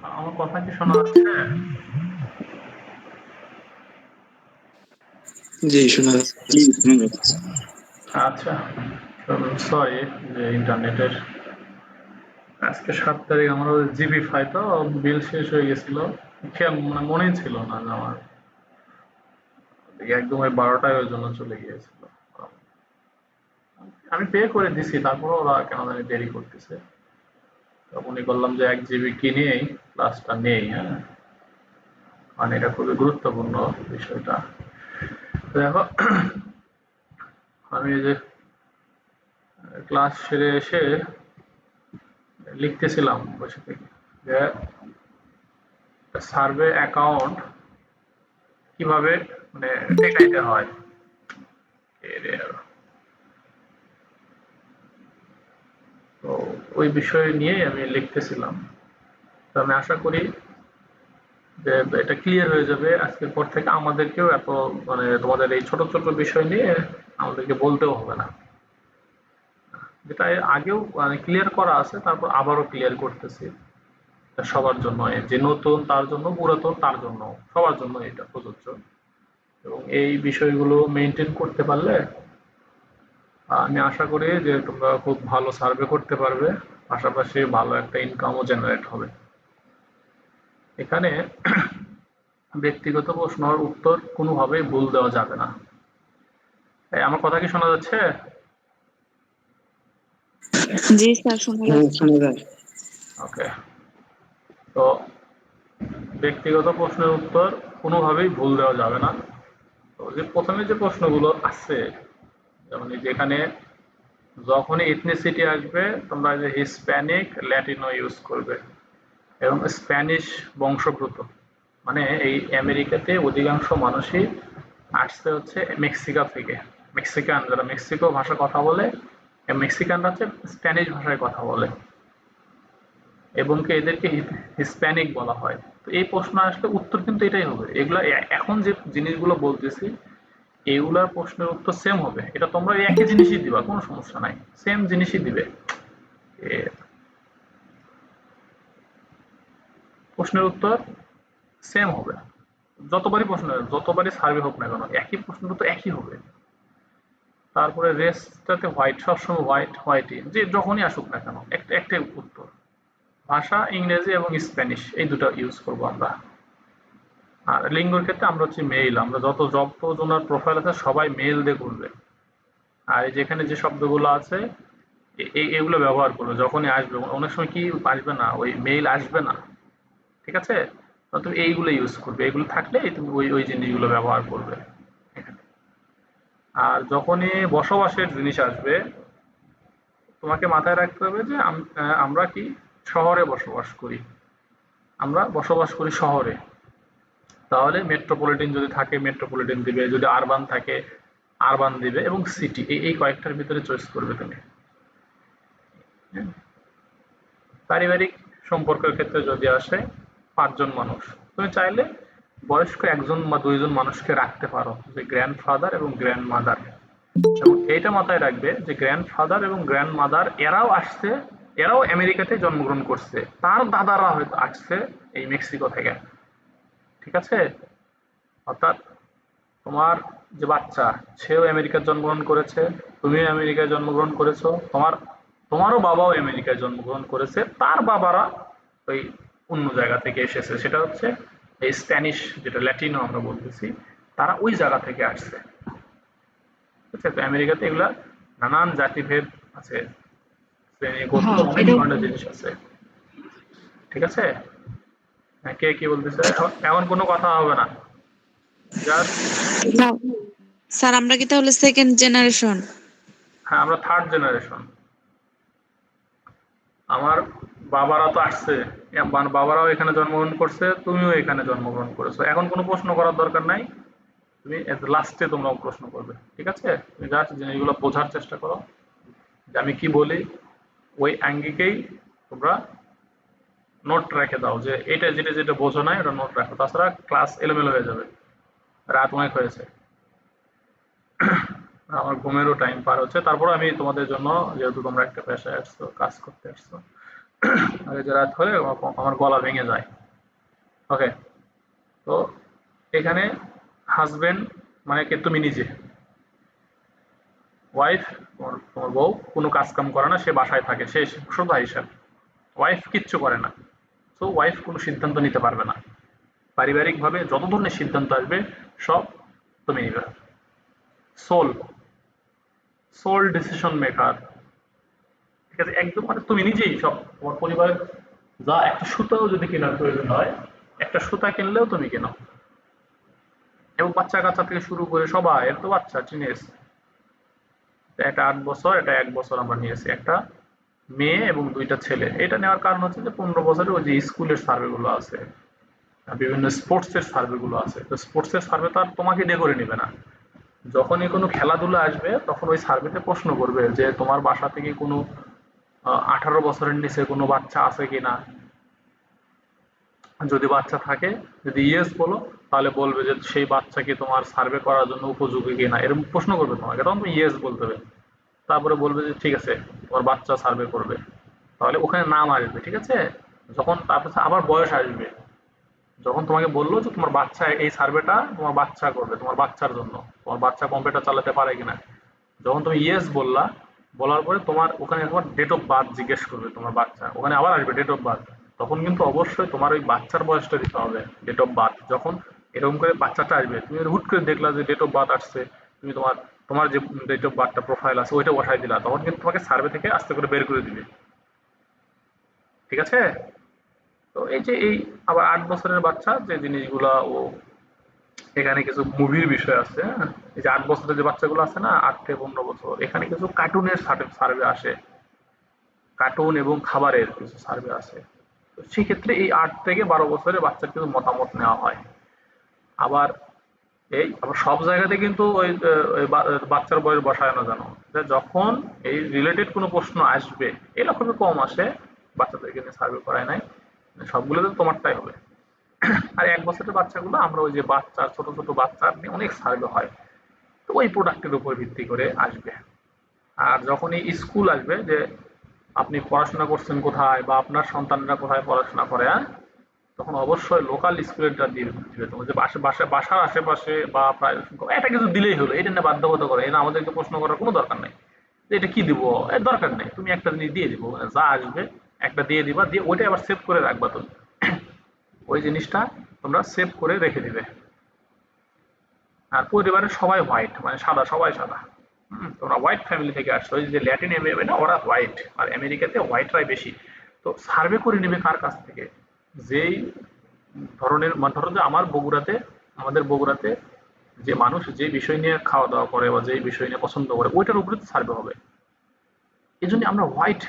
আমার কথা কি শোনা যাচ্ছে? জি শোনা যাচ্ছে। আচ্ছা, সরি যে ইন্টারনেটের আজকে 7 তারিখ আমার জিবি ফাই তো বিল শেষ হয়ে গেছিল, খেয়াল মানে মনেই ছিল না যে আমার একদম ওই 12টায় ওই জন্য চলে গিয়েছিল। আমি পে করে দিছি, তারপরে ওরা কেন জানি দেরি করতেছে। তখনই বললাম যে 1 জিবি কিনেই প্লাসটা নেই। হ্যাঁ, মানে এটা খুবই গুরুত্বপূর্ণ বিষয়টা। দেখো, আমি এই যে ক্লাস সেরে এসে লিখতেছিলাম বসে থেকে যে সার্ভে অ্যাকাউন্ট কিভাবে মানে টেকাইতে হয়। তো ওই বিষয় নিয়ে আমি লিখতেছিলাম। তো আমি আশা করি যে এটা ক্লিয়ার হয়ে যাবে আজকের পর থেকে, আমাদেরকেও এত মানে তোমাদের এই ছোট ছোট বিষয় নিয়ে আমাদেরকে বলতেও হবে না, যেটা এর আগেও মানে ক্লিয়ার করা আছে, তারপর আবারও ক্লিয়ার করতেছি সবার জন্য, যে নতুন তার জন্য, পুরাতন তার জন্য, সবার জন্য এটা প্রযোজ্য। এবং এই বিষয়গুলো মেনটেন করতে পারলে আমি আশা করি যে তোমরা খুব ভালো সার্ভে করতে পারবে, পাশাপাশি ভালো একটা ইনকামও জেনারেট হবে। এখানে ব্যক্তিগত প্রশ্নের উত্তর কোনোভাবেই ভুল দেওয়া যাবে না। আমার কথা কি শোনা যাচ্ছে? জি স্যার, শোনা হ্যাঁ যাচ্ছে। শোনা যায়। ওকে। তো ব্যক্তিগত প্রশ্নের উত্তর কোনোভাবেই ভুল দেওয়া যাবে না। তো যে প্রথমে যে প্রশ্নগুলো আছে, যেমন যেখানে যখনই এথনিসিটি আসবে তোমরা যে হিস্প্যানিক ল্যাটিনো ইউজ করবে, এবং স্প্যানিশ বংশোদ্ভূত, মানে এই আমেরিকাতে অধিকাংশ মানুষই আসছে হচ্ছে মেক্সিকো থেকে। মেক্সিকান যারা মেক্সিকো ভাষা কথা বলে, মেক্সিকানরা হচ্ছে স্প্যানিশ ভাষায় কথা বলে এবং কি এদেরকে হিস্প্যানিক বলা হয়। তো এই প্রশ্ন আসলে উত্তর কিন্তু এটাই হবে। এগুলা এখন যে জিনিসগুলো বলতেছি এগুলার প্রশ্নের উত্তর সেম হবে। এটা তোমরা একই জিনিসই দিবা, কোনো সমস্যা নাই, সেম জিনিসই দিবে। প্রশ্নের উত্তর সেম হবে, যতবারই সার্ভে হোক না কেন একই প্রশ্ন তো একই হবে। তারপরে রেসটাতে হোয়াইট, সবসময় হোয়াইট হোয়াইটই, যে যখনই আসুক না কেন একটাই উত্তর। ভাষা ইংরেজি এবং স্প্যানিশ, এই দুটো ইউজ করব আমরা। আর লিঙ্গর ক্ষেত্রে আমরা হচ্ছে মেইল, আমরা যতজনের প্রোফাইল আছে সবাই মেইল দিয়ে করবে। আর যেখানে যে শব্দগুলো আছে এগুলো ব্যবহার করবে যখনই আসবে। অনেক সময় কি আসবে না, ওই মেইল আসবে না, ঠিক আছে? তো তুমি এইগুলো ইউজ করবে, এগুলো থাকলে তুমি ওই ওই জিনিসগুলো ব্যবহার করবে এখানে। আর যখনই বসবাসের জিনিস আসবে তোমাকে মাথায় রাখতে হবে যে আমরা কি শহরে বসবাস করি, আমরা বসবাস করি শহরে। তাহলে মেট্রোপলিটন যদি থাকে মেট্রোপলিটন দিবে, যদি আরবান থাকে আরবান দিবে, এবং সিটি, এই কয়েকটার ভিতরে চয়েস করবে তুমি। হ্যাঁ? পারিবারিক সম্পর্কের ক্ষেত্রে যদি আসে 5 জন মানুষ, তুমি চাইলে বয়স্ক 1 জন বা 2 জন মানুষকে রাখতে পারো, যে গ্র্যান্ডফাদার এবং গ্র্যান্ড মাদার। এবং এইটা মাথায় রাখবে যে গ্র্যান্ডফাদার এবং গ্র্যান্ড মাদার এরাও আসছে, এরাও আমেরিকাতে জন্মগ্রহণ করছে, তার দাদারা হয়তো আসছে এই মেক্সিকো থেকে, ঠিক আছে? অর্থাৎ তোমার যে বাচ্চা, সেও আমেরিকায় জন্মগ্রহণ করেছে, তুমিও আমেরিকায় জন্মগ্রহণ করেছো, তোমারও বাবাও আমেরিকায় জন্মগ্রহণ করেছে, তার বাবারা ওই অন্য জায়গা থেকে এসেছে, সেটা হচ্ছে এই স্প্যানিশ, যেটা ল্যাটিনো আমরা বলতেছি, তারা ওই জায়গা থেকে আসছে। ঠিক আছে? তো আমেরিকাতে এগুলা নানান জাতিভেদ আছে, শ্রেণী গোত্র, হ্যাঁ, অনেক এটা ধরনের জিনিস আছে, ঠিক আছে? হ্যাঁ, কে কি বলতেছে? এমন কোনো কথা হবে না, জাস্ট। না স্যার, আমরা কি তাহলে সেকেন্ড জেনারেশন? হ্যাঁ, আমরা থার্ড জেনারেশন। আমার বাবারা তো আসছে, বাবারাও এখানে জন্মগ্রহণ করছে, তুমিও এখানে জন্মগ্রহণ করেছো, এখন কোনো প্রশ্ন করার দরকার নাই। তুমি লাস্টে তোমরা প্রশ্ন করবে, ঠিক আছে? তুমি জাস্ট জিনিসগুলো বোঝার চেষ্টা করো, যে আমি কি বলি ওই আঙ্গিকেই তোমরা নোট রেখে দাও, যে এটা যেটা যেটা বোঝো না এটা নোট রাখো, তাছাড়া ক্লাস এলোমেলো হয়ে যাবে। রাত অনেক হয়েছে, আমার ঘুমেরও টাইম পার হচ্ছে। তারপর আমি তোমাদের জন্য, যেহেতু তোমরা একটা পেশায় আসছো, কাজ করতে আসছো, আর এই যে রাত হলে আমার গলা ভেঙে যায়। ওকে, তো এখানে হাজবেন্ড মানে কে, তুমি নিজে। ওয়াইফ, তোমার বউ কোনো কাজ কাম করে না, সে বাসায় থাকে, সে শ্রদ্ধা হিসাব। ওয়াইফ কিচ্ছু করে না, তো ওয়াইফ কোনো সিদ্ধান্ত নিতে পারবে না। পারিবারিকভাবে যত ধরনের সিদ্ধান্ত আসবে সব তুমি নিবে। Sole, sole decision maker. ঠিক আছে, একদম মানে তুমি নিজেই সব। তোমার পরিবারের যা, একটা সুতাও যদি কেনার প্রয়োজন হয়, একটা সুতা কিনলেও তুমি কেনো। এবং বাচ্চা কাচ্চা থেকে শুরু করে সবাই, এর তো বাচ্চা টিনেজ, একটা 8 বছর, এটা 1 বছর আমরা নিয়েছি, একটা মেয়ে এবং 2টা ছেলে। এটা নেওয়ার কারণ হচ্ছে যে 15 বছরে ওই যে স্কুলের সার্ভে গুলো আছে, বিভিন্ন স্পোর্টসের সার্ভে গুলো আছে, তো স্পোর্টসের সার্ভে তো আর তোমাকে দিয়ে করে নিবে না। যখনই কোনো খেলাধুলা আসবে তখন ওই সার্ভেতে প্রশ্ন করবে যে তোমার বাসা থেকে কোনো 18 বছরের নিচে কোনো বাচ্চা আছে কিনা। যদি বাচ্চা থাকে, যদি ইয়েস বলো, তাহলে বলবে যে সেই বাচ্চা কি তোমার সার্ভে করার জন্য উপযোগী কিনা, এরকম প্রশ্ন করবে তোমাকে, তখন তুমি ইয়েস বলতে হবে। তারপরে বলবে যে ঠিক আছে, তোমার বাচ্চা সার্ভে করবে, তাহলে ওখানে নাম আসবে। ঠিক আছে, যখন তারপর আবার বয়স আসবে, যখন তোমাকে বললো যে তোমার বাচ্চা, এই সার্ভেটা তোমার বাচ্চা করবে, তোমার বাচ্চার জন্য, তোমার বাচ্চা কম্পিউটার চালাতে পারে কিনা, যখন তুমি ইয়েস বললা, বলার পরে তোমার ওখানে একবার ডেট অফ বার্থ জিজ্ঞেস করবে তোমার বাচ্চা, ওখানে আবার আসবে ডেট অফ বার্থ। তখন কিন্তু অবশ্যই তোমার ওই বাচ্চার বয়সটা দিতে হবে, ডেট অফ বার্থ। যখন এরকম করে বাচ্চাটা আসবে, তুমি হুট করে দেখলা যে ডেট অফ বার্থ আসছে, তুমি তোমার তোমার যে ডেট অফ বার্থটা প্রোফাইল আছে ওইটা বসাই দিলা, তখন কিন্তু তোমাকে সার্ভে থেকে আস্তে করে বের করে দিবে। ঠিক আছে, তো এই যে এই আবার 8 বছরের বাচ্চা যে জিনিসগুলা ও, এখানে কিছু মুভির বিষয় আছে। হ্যাঁ, এই যে 8 বছরের যে বাচ্চাগুলো আছে না, 8 থেকে 15 বছর, এখানে কিছু কার্টুনের সার্ভে আসে, কার্টুন এবং খাবারের কিছু সার্ভে আছে। তো সেক্ষেত্রে এই 8 থেকে 12 বছরের বাচ্চার কিছু মতামত নেওয়া হয়। আবার আবার সব জায়গাতে কিন্তু ওই বাচ্চার বয়স বসায় না জানো, যে যখন এই রিলেটেড কোনো প্রশ্ন আসবে, এগুলো খুবই কম আসে, বাচ্চাদেরকে নিয়ে সার্ভে করায় নাই, সবগুলোতে তোমারটাই হবে। আর 1 বছরের বাচ্চাগুলো আমরা ওই যে বাচ্চা, ছোট ছোট বাচ্চা নিয়ে অনেক সার্ভে হয়, তো ওই প্রোডাক্টের উপর ভিত্তি করে আসবে। আর যখনই স্কুল আসবে, যে আপনি পড়াশোনা করছেন কোথায় বা আপনার সন্তানরা কোথায় পড়াশোনা করে, হ্যাঁ, তখন অবশ্যই লোকাল স্কুলেরটা দিয়ে দিবে তোমার, যে বাসার আশেপাশে বা প্রায় একটা কিছু দিলেই হলো, এটা না বাধ্যকতা করে, এটা আমাদেরকে প্রশ্ন করার কোনো দরকার নেই যে এটা কি দিব, এর দরকার নেই, তুমি একটা জিনিস দিয়ে দিব, যা আসবে একটা দিয়ে দিবা, দিয়ে ওইটা আবার সেভ করে রাখবা তুমি। ওই জিনিসটা তোমরা সেভ করে রেখে দিবে। আর পরিবারের সবাই হোয়াইট, মানে সাদা, সবাই সাদা। তোমরা হোয়াইট ফ্যামিলি থেকে আসছো, ওই যে ল্যাটিন আমেরিকা ওরা হোয়াইট, আর আমেরিকাতে হোয়াইটরাই বেশি। তো সার্ভে করে নেবে কার কাছ থেকে, যেই ধরনের, মানে ধরো যে আমাদের বগুড়াতে যে মানুষ যে বিষয় নিয়ে খাওয়া দাওয়া করে বা যে বিষয় নিয়ে পছন্দ করে, ওইটার উপরে তো সার্ভে হবে। এই জন্য আমরা হোয়াইট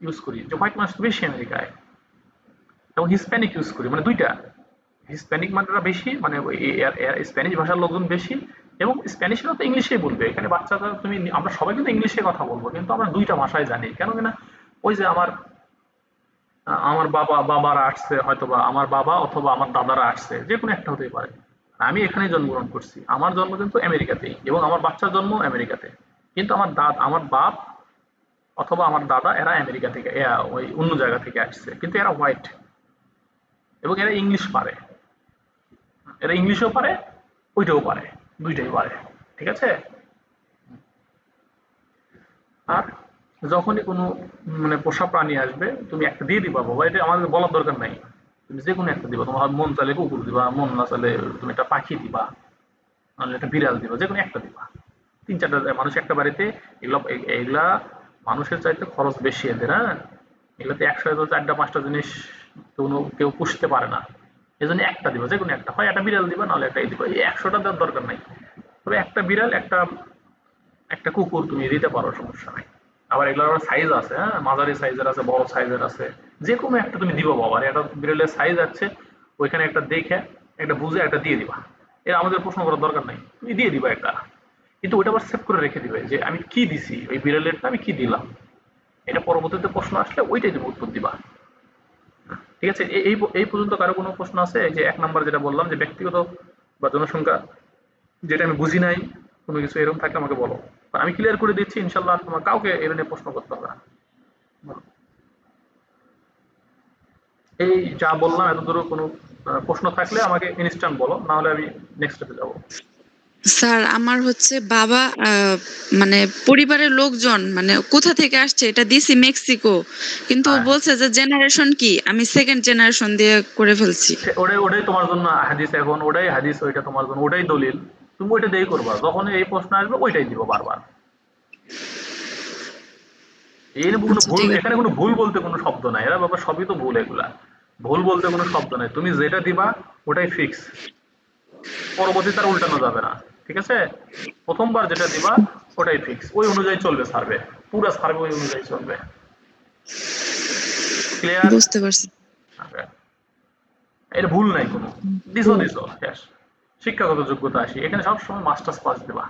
ইউজ করি, যে হোয়াইট মানুষ তো বেশি আমেরিকায়, এবং হিসপ্যানিক ইউজ করি, মানে দুইটা। হিসপ্যানিক মানেরা বেশি, মানে স্প্যানিশ ভাষার লোকজন বেশি, এবং স্প্যানিশরা তো ইংলিশেই বলবে। এখানে বাচ্চারা, তুমি আমরা সবাই কিন্তু ইংলিশে কথা বলবো, কিন্তু আমরা দুইটা ভাষায় জানি কেন কিনা, ওই যে আমার বাবারা আসছে, হয়তো বা আমার বাবা অথবা আমার দাদারা আসছে, যে কোনো একটা হতেই পারে। আমি এখানে জন্মগ্রহণ করছি, আমার জন্ম কিন্তু আমেরিকাতেই, এবং আমার বাচ্চার জন্ম আমেরিকাতে, কিন্তু আমার বাপ অথবা আমার দাদা এরা আমেরিকা থেকে, ওই অন্য জায়গা থেকে আসছে, কিন্তু এরা হোয়াইট, এবং এরা ইংলিশ পারে, এরা ইংলিশও পারে, ওইটাও পারে, দুইটাই পারে। ঠিক আছে, আর যখনই কোনো মানে পোষা প্রাণী আসবে, তুমি একটা দিয়ে দিবা, বাবা এটা আমাদের বলার দরকার নাই, তুমি যে কোনো একটা দিবা, তোমার মন চাইলে কুকুর দিবা, মন না চাইলে তুমি একটা পাখি দিবা, নাহলে একটা বিড়াল দিবা, যে কোনো একটা দিবা। 3-4টা মানুষ একটা বাড়িতে, এগুলো এগুলা মানুষের চাইতে খরচ বেশি এদের, হ্যাঁ, এগুলোতে একসাথে তো 4টা 5টা জিনিস কেউ পুষতে পারে না। এই জন্য একটা দিবা, যে কোনো একটা, হয় একটা বিড়াল দিবা, নাহলে একটা দিবা, এই 100টা দেওয়ার দরকার নাই। তবে একটা বিড়াল, একটা একটা কুকুর তুমি দিতে পারো, সমস্যা নাই। আবার এগুলোর সাইজ আছে, হ্যাঁ, মাঝারি সাইজের আছে, বড় সাইজের আছে, যে কোনো একটা তুমি দিবা বাবা, আর একটা বিড়ালের সাইজ আছে, ওইখানে একটা দেখে, একটা বুঝে একটা দিয়ে দিবা। এর আমাদের প্রশ্ন করার দরকার নাই, তুমি দিয়ে দিবা একটা। কিন্তু ওইটা আবার সেভ করে রেখে দিবে যে আমি কি দিছি, ওই বিড়ালেরটা আমি কি দিলাম, এটা পরবর্তীতে প্রশ্ন আসলে ওইটাই তুমি উত্তর দিবা। ঠিক আছে, এই এই পর্যন্ত কারো কোনো প্রশ্ন আছে? এই যে 1 নাম্বার যেটা বললাম, যে ব্যক্তিগত বা জনসংখ্যা, যেটা আমি বুঝি নাই, কোনো কিছু এরকম থাকলে আমাকে বলো, আমি ক্লিয়ার করে দিচ্ছি, ইনশাল্লাহ তোমার কাউকে এটা নিয়ে প্রশ্ন করতে হবে না। বলো। এই যা বললাম এত দূর কোনো প্রশ্ন থাকলে আমাকে ইনস্ট্যান্ট বলো, না হলে আমি নেক্সট স্টেপে যাবো। স্যার আমার হচ্ছে বাবা মানে পরিবারের লোকজন মানে কোথা থেকে আসছে এটা দিছি মেক্সিকো, কিন্তু ও হ্যাঁ, বলছে যে জেনারেশন কি আমি সেকেন্ড জেনারেশন দিয়ে করে ফেলছি। ওটাই তোমার জন্য হাদিস, এখন ওটাই হাদিস, ওইটা তোমার জন্য ওটাই দলিল। তুমি ওইটা দিয়েই করবা, যখন এই প্রশ্ন আসবে ওইটাই দিব বারবার। এর কোনো আচ্ছা ভুল, ঠিক আছে। এখানে কোনো ভুল বলতে কোনো শব্দ নাই, এরা বাবা সবই তো ভুল, এগুলা ভুল বলতে কোনো শব্দ নাই। তুমি যেটা দিবা ওটাই ফিক্স, পরবর্তীতে আর উল্টানো যাবে না, ঠিক আছে? প্রথমবার যেটা দিবা ওটাই ফিক্স, ওই অনুযায়ী চলবে সার্ভে, পুরো সার্ভে ওই অনুযায়ী চলবে। ক্লিয়ার? বুঝতে পারছি। এটা ভুল নাই কোনো, দিছো দিছো শেষ। শিক্ষাগত যোগ্যতা আসি, এখানে সবসময় মাস্টার্স পাস দেবা,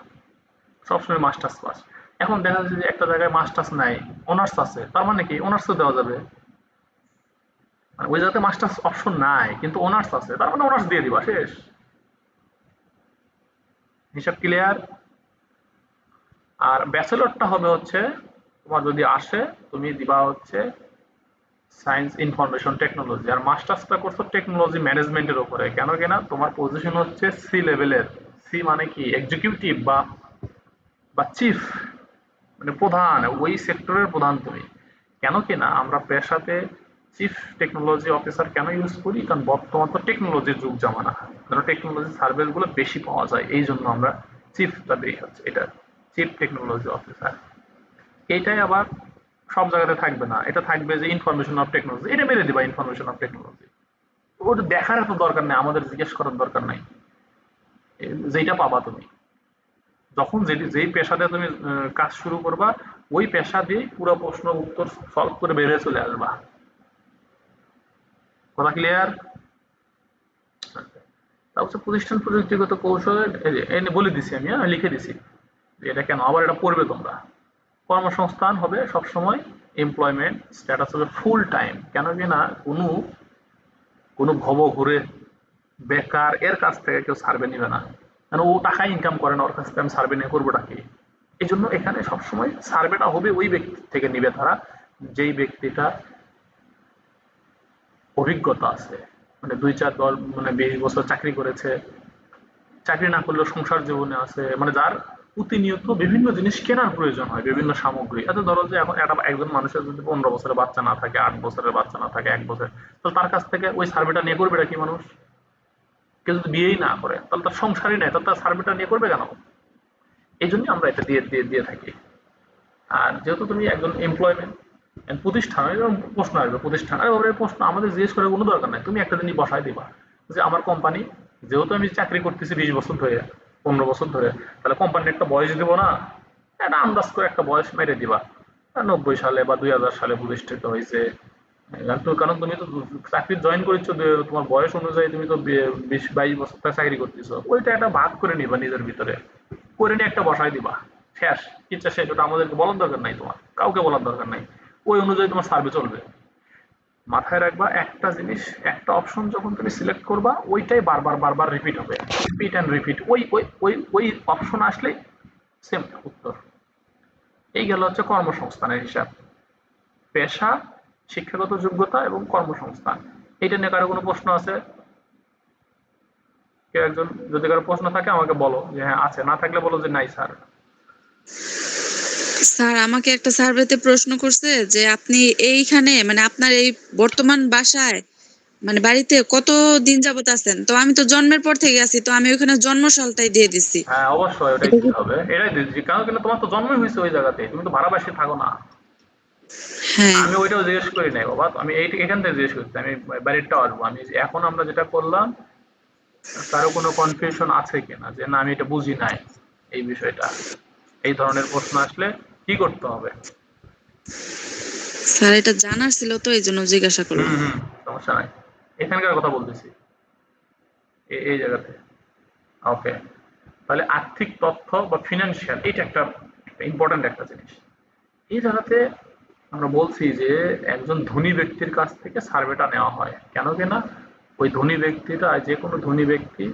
সবসময় মাস্টার্স পাস। এখন দেখা যাচ্ছে যে একটা জায়গায় মাস্টার্স নাই, অনার্স আছে, তার মানে কি অনার্সও দেওয়া যাবে। মানে ওই জায়গাতে মাস্টার্স অপশন নাই কিন্তু অনার্স আছে, তার মানে অনার্স দিয়ে দিবা, শেষ। হিসাব ক্লিয়ার? আর ব্যাচেলরটা হবে হচ্ছে তোমার যদি আসে, তুমি দিবা হচ্ছে সায়েন্স ইনফরমেশন টেকনোলজি, আর মাস্টার্সটা করছো টেকনোলজি ম্যানেজমেন্টের উপরে। কেন কিনা তোমার পজিশন হচ্ছে সি লেভেলের, সি মানে কি এক্সিকিউটিভ বা বা চিফ, মানে প্রধান, ওই সেক্টরের প্রধান তুমি। কেন কিনা আমরা পেশাতে চিফ টেকনোলজি অফিসার কেন ইউজ করি, কারণ বর্তমান তো টেকনোলজির যুগ জামানা, ধরো টেকনোলজি সার্ভিসগুলো বেশি পাওয়া যায়, এই জন্য আমরা চিফটা দিই হচ্ছে এটা, চিফ টেকনোলজি অফিসার। এইটাই আবার সব জায়গাতে থাকবে না, এটা থাকবে যে ইনফরমেশন অফ টেকনোলজি, এটা মেরে দিবা ইনফরমেশন অফ টেকনোলজি। ওটা দেখার এত দরকার নেই, আমাদের জিজ্ঞেস করার দরকার নাই, যেটা পাবা তুমি যখন যেই পেশাতে তুমি কাজ শুরু করবা, ওই পেশা দিয়ে পুরো প্রশ্ন উত্তর সলভ করে বেরিয়ে চলে আসবা। কথা ক্লিয়ার? তা হচ্ছে প্রতিষ্ঠান প্রযুক্তিগত কৌশলের, এই যে বলে দিছি আমি, হ্যাঁ লিখে দিছি যে এটা কেন, আবার এটা পড়বে তোমরা। কর্মসংস্থান হবে সবসময়, এমপ্লয়মেন্ট স্ট্যাটাস হবে ফুল টাইম। কেন কি না কোনো কোনো ভব ঘুরে বেকার এর কাছ থেকে কেউ সার্ভে নিবে না, কারণ ও টাকা ইনকাম করে না, ওর কাছ থেকে আমি সার্ভে নিয়ে করবোটা কি। এই জন্য এখানে সবসময় সার্ভেটা হবে ওই ব্যক্তি থেকে নিবে তারা, যেই ব্যক্তিটা অভিজ্ঞতা আছে, মানে ২ ৪ ১০ মানে ২০ বছর চাকরি করেছে, চাকরি না করলেও সংসার জীবনে আছে, মানে যার প্রতিনিয়ত বিভিন্ন জিনিস কেনার প্রয়োজন হয়, বিভিন্ন সামগ্রী। আচ্ছা ধরো যে এখন একজন মানুষের যদি ১৫ বছরের বাচ্চা না থাকে, ৮ বছরের বাচ্চা না থাকে, ১ বছর, তাহলে তার কাছ থেকে ওই সার্ভেটা নিয়ে করবে কি মানুষ? কেউ যদি বিয়েই না করে তাহলে তার সংসারই নাই, তাহলে তার সার্ভেটা নিয়ে করবে কেন? এই জন্য আমরা এটা দিয়ে দিয়ে দিয়ে থাকি। আর যেহেতু তুমি একজন এমপ্লয়মেন্ট প্রতিষ্ঠান, এরকম প্রশ্ন আসবে প্রতিষ্ঠান, আরে ওর প্রশ্ন আমাদের জিজ্ঞেস করার কোনো দরকার নাই, তুমি একটা জিনিস বসায় দিবা যে আমার কোম্পানি, যেহেতু আমি চাকরি করতেছি 20 বছর ধরে, 15 বছর ধরে, তাহলে কোম্পানির একটা বয়স দেবো না, একটা আন্দাজ করে একটা বয়স মেরে দিবা, 90 সালে বা 2000 সালে প্রতিষ্ঠিত হয়েছে। কারণ তুমি তো চাকরি জয়েন করেছো, তোমার বয়স অনুযায়ী তুমি তো 20 22 বছর চাকরি করতেছো, ওইটা একটা ভাগ করে নিবা নিজের ভিতরে, করে নিয়ে একটা বসায় দিবা, শেষ। ইচ্ছা শেষ, ওটা আমাদেরকে বলার দরকার নাই, তোমার কাউকে বলার দরকার নাই, ওই অনুযায়ী তোমার সার্ভে চলবে। মাথায় রাখবা একটা জিনিস, একটা অপশন যখন তুমি সিলেক্ট করবা ওইটাই বারবার বারবার রিপিট হবে, রিপিট অ্যান্ড রিপিট, ওই ওই ওই ওই অপশন আসলেই সেম উত্তর। এই গেল হচ্ছে কর্মসংস্থানের হিসাব, পেশা, শিক্ষাগত যোগ্যতা এবং কর্মসংস্থান। এটা নিয়ে কারো কোনো প্রশ্ন আছে? কেউ একজন যদি কারো প্রশ্ন থাকে আমাকে বলো যে হ্যাঁ আছে, না থাকলে বলো যে নাই স্যার। স্যার আমাকে একটা সার্ভেতে প্রশ্ন করছে যে আপনি এইখানে মানে আপনার এই বর্তমান বাসায় মানে বাড়িতে কত দিন যাবত আছেন, তো আমি তো জন্মের পর থেকে আছি, তো আমি ওখানে জন্ম সালটাই দিয়ে দিছি। হ্যাঁ অবশ্যই ওটাই এটা দিতে হবে, এটাই দিচ্ছি, কারণ কিন্তু তোমার তো জন্মই হয়েছে ওই জায়গাতে, তুমি তো ভাড়াবাসী থাকো না। হ্যাঁ আমি ওইটাও জিজ্ঞেস করি নাই বাবা, আমি এখান থেকে জিজ্ঞেস করছি, আমি বাড়িরটাও আসবো। আমি এখন আমরা যেটা করলাম, কারো কোনো কনফিউশন আছে কিনা যে না আমি এটা বুঝি নাই এই বিষয়টা, এই ধরনের প্রশ্ন আসলে কি করতে হবে? স্যার এটা জানার ছিল তো এই জন্য জিজ্ঞাসা করলাম। হুম, সমস্যা নাই, এখানকার কথা বলতেছি, এই জায়গাতে। ওকে, তাহলে আর্থিক তথ্য বা ফিনান্সিয়াল, এটা একটা ইম্পর্টেন্ট একটা জিনিস। এই জায়গাতে আমরা বলছি যে একজন ধনী ব্যক্তির কাছ থেকে সার্ভেটা নেওয়া হয়, কেন কিনা ওই ধনী ব্যক্তিটা, যে কোনো ধনী ব্যক্তি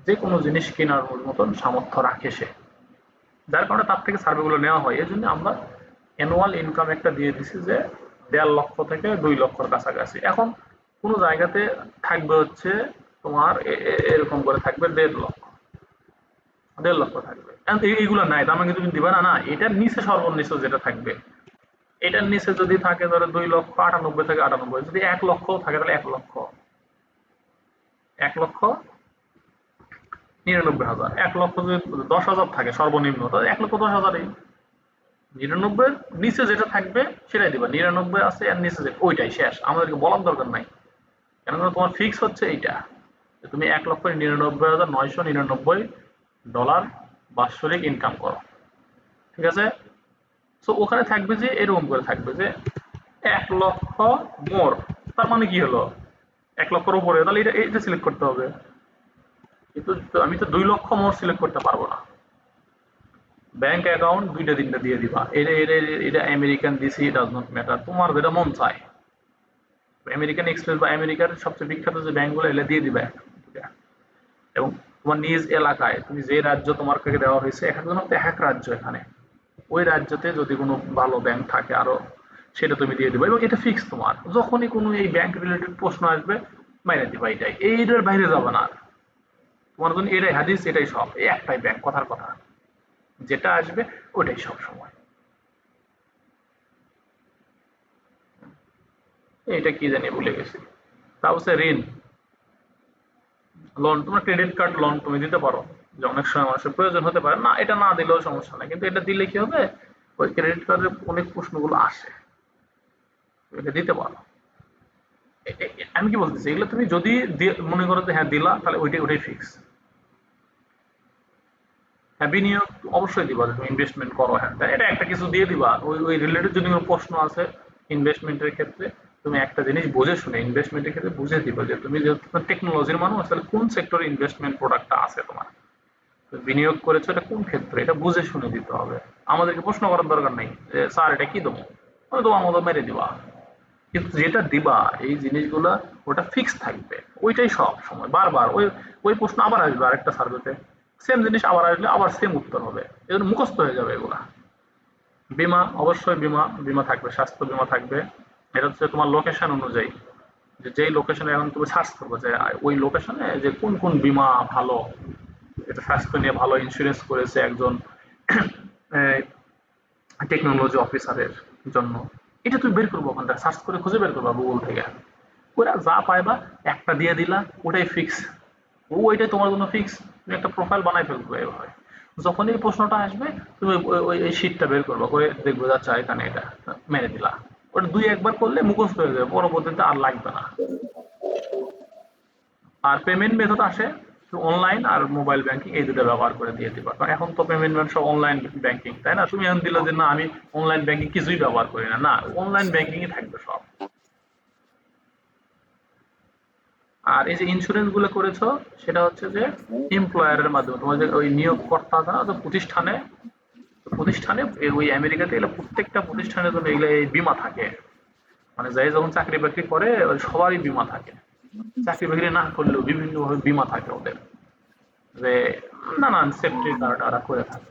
যে কোনো জিনিস কেনার মতন সামর্থ্য রাখে সে, যার কারণে তার থেকে সার্ভেগুলো নেওয়া হয়। এই জন্য আমরা অ্যানুয়াল ইনকাম একটা দিয়ে দিছি যে ১.৫ লক্ষ থেকে ২ লক্ষর কাছাকাছি। এখন কোনো জায়গাতে থাকবে হচ্ছে তোমার এরকম করে থাকবে 1.5 লক্ষ, 1.5 লক্ষ থাকবে। এইগুলো নাই তার মানে তুমি দিবা না, না এটার নিচে সর্বনিম্ন যেটা থাকবে, এটার নিচে যদি থাকে ধরো 2,98,000 থেকে 98, যদি 1 লক্ষ থাকে তাহলে 1 লক্ষ, 1,99,000, 1 লক্ষ যদি 10,000 থাকে সর্বনিম্ন তাহলে 1,10,000। 99 নিচে যেটা থাকবে সেটাই দিবা, 99 আছে আর নিচে যেটা ওইটাই শেষ, আমাদেরকে বলার দরকার নাই। কেননা তোমার ফিক্স হচ্ছে এইটা, যে তুমি 1,99,999 ডলার বাৎসরিক ইনকাম করো, ঠিক আছে। তো ওখানে থাকবে যে এরকম করে থাকবে যে 1 লক্ষ মোর, তার মানে কি হলো 1 লক্ষের উপরে, তাহলে এটা এটা সিলেক্ট করতে হবে। কিন্তু আমি তো 2 লক্ষ মোর সিলেক্ট করতে পারবো না। ব্যাংক অ্যাকাউন্ট দুইটা তিনটা দিয়ে দিবা, এটা এটা এটা আমেরিকান দিসি, ডাজ নট ম্যাটার, তোমার যেটা মন চায়। আমেরিকান এক্সপ্রেস বা আমেরিকার সবচেয়ে বিখ্যাত যে ব্যাংকগুলো এগুলো দিয়ে দিবা। এবং তোমার নিজ এলাকায় তুমি যে রাজ্য তোমাকে দেওয়া হয়েছে, এক একজন তো এক এক রাজ্য, এখানে ওই রাজ্যতে যদি কোনো ভালো ব্যাংক থাকে আরো, সেটা তুমি দিয়ে দিবা। এবং এটা ফিক্স, তোমার যখনই কোনো এই ব্যাংক রিলেটেড প্রশ্ন আসবে মাইনে দিবা, এটাই, এইটার বাইরে যাবে না আর। তোমার জন্য এটাই হাদিস, এটাই সব, এই একটাই ব্যাংক, কথার কথা, যেটা আসবে ওটাই সব সময়। এটা কি জানি ভুলে গেছি। তা হচ্ছে ঋণ, লোন, তোমার ক্রেডিট কার্ড লোন তুমি দিতে পারো, যে অনেক সময় মানুষের প্রয়োজন হতে পারে, না এটা না দিলেও সমস্যা নাই, কিন্তু এটা দিলে কি হবে, ওই ক্রেডিট কার্ডের অনেক প্রশ্নগুলো আসে, এটা দিতে পারো। আমি কি বলতেছি, এগুলো তুমি যদি মনে করো যে হ্যাঁ দিলা, তাহলে ওইটাই ওইটাই ফিক্স। হ্যাঁ বিনিয়োগ অবশ্যই দিবা, যে তুমি ইনভেস্টমেন্ট করো, হ্যাঁ এটা একটা কিছু দিয়ে দিবা, ওই ওই রিলেটেড যদি কোনো প্রশ্ন আছে ইনভেস্টমেন্টের ক্ষেত্রে, তুমি একটা জিনিস বুঝে শুনে ইনভেস্টমেন্টের ক্ষেত্রে বুঝে দিবা, যে তুমি যেহেতু টেকনোলজির মানুষ, তাহলে কোন সেক্টরে ইনভেস্টমেন্ট প্রোডাক্টটা আছে তোমার, বিনিয়োগ করেছো এটা কোন ক্ষেত্রে, এটা বুঝে শুনে দিতে হবে। আমাদেরকে প্রশ্ন করার দরকার নেই যে স্যার এটা কি দেবো, তুমি তোমার মতো মেরে দিবা। কিন্তু যেটা দিবা এই জিনিসগুলা ওটা ফিক্স থাকবে, ওইটাই সব সময় বারবার ওই ওই প্রশ্ন আবার আসবে আরেকটা সার্ভেতে, সেম জিনিস আবার আসলে আবার সেম উত্তর হবে, এজন্য মুখস্থ হয়ে যাবে এগুলা। বীমা, অবশ্যই বীমা, বীমা থাকবে, স্বাস্থ্য বীমা থাকবে। এটা হচ্ছে তোমার লোকেশন অনুযায়ী, যে যেই লোকেশনে এখন তুমি সার্চ করবে যে ওই লোকেশনে যে কোন কোন বীমা ভালো, এটা স্বাস্থ্য নিয়ে ভালো ইন্স্যুরেন্স করেছে একজন টেকনোলজি অফিসারের জন্য, এটা তুমি বের করবো ওখানটা সার্চ করে খুঁজে বের করবা গুগল থেকে, ওরা যা পাইবা একটা দিয়ে দিলা, ওটাই ফিক্স, ওইটাই তোমার জন্য ফিক্স। তুমি একটা প্রোফাইল বানাই ফেলবে এভাবে, যখন এই প্রশ্নটা আসবে তুমি ওই এই শীটটা বের করবা, করে দেখবে যাচ্ছে এখানে এটা মেরে দিলা, ওটা দুই একবার করলে মুখস্থ হয়ে যাবে, পরবর্তীতে আর লাগবে না। আর পেমেন্ট মেথড আসে অনলাইন আর মোবাইল ব্যাংকিং, এই দুটো ব্যবহার করে দিয়ে দিবা, কারণ এখন তো পেমেন্ট মেথড সব অনলাইন ব্যাংকিং, তাই না? তুমি এখন দিলে যে না আমি অনলাইন ব্যাংকিং কিছুই ব্যবহার করি না, না অনলাইন ব্যাংকিংই থাকবে সব। আর এই যে ইন্স্যুরেন্স গুলো করেছো, সেটা হচ্ছে যে এমপ্লয়ারের মাধ্যমে, তোমার যে ওই নিয়োগকর্তা আছে না, তো প্রতিষ্ঠানে, প্রতিষ্ঠানে ওই আমেরিকাতে এগুলো প্রত্যেকটা প্রতিষ্ঠানের জন্য এগুলো এই বীমা থাকে, মানে যাই যখন চাকরি বাকরি করে সবারই বীমা থাকে, চাকরি বাকরি না করলেও বিভিন্ন ভাবে বীমা থাকে ওদের, যে নানান সেফটির কার্ড ওরা করে থাকে।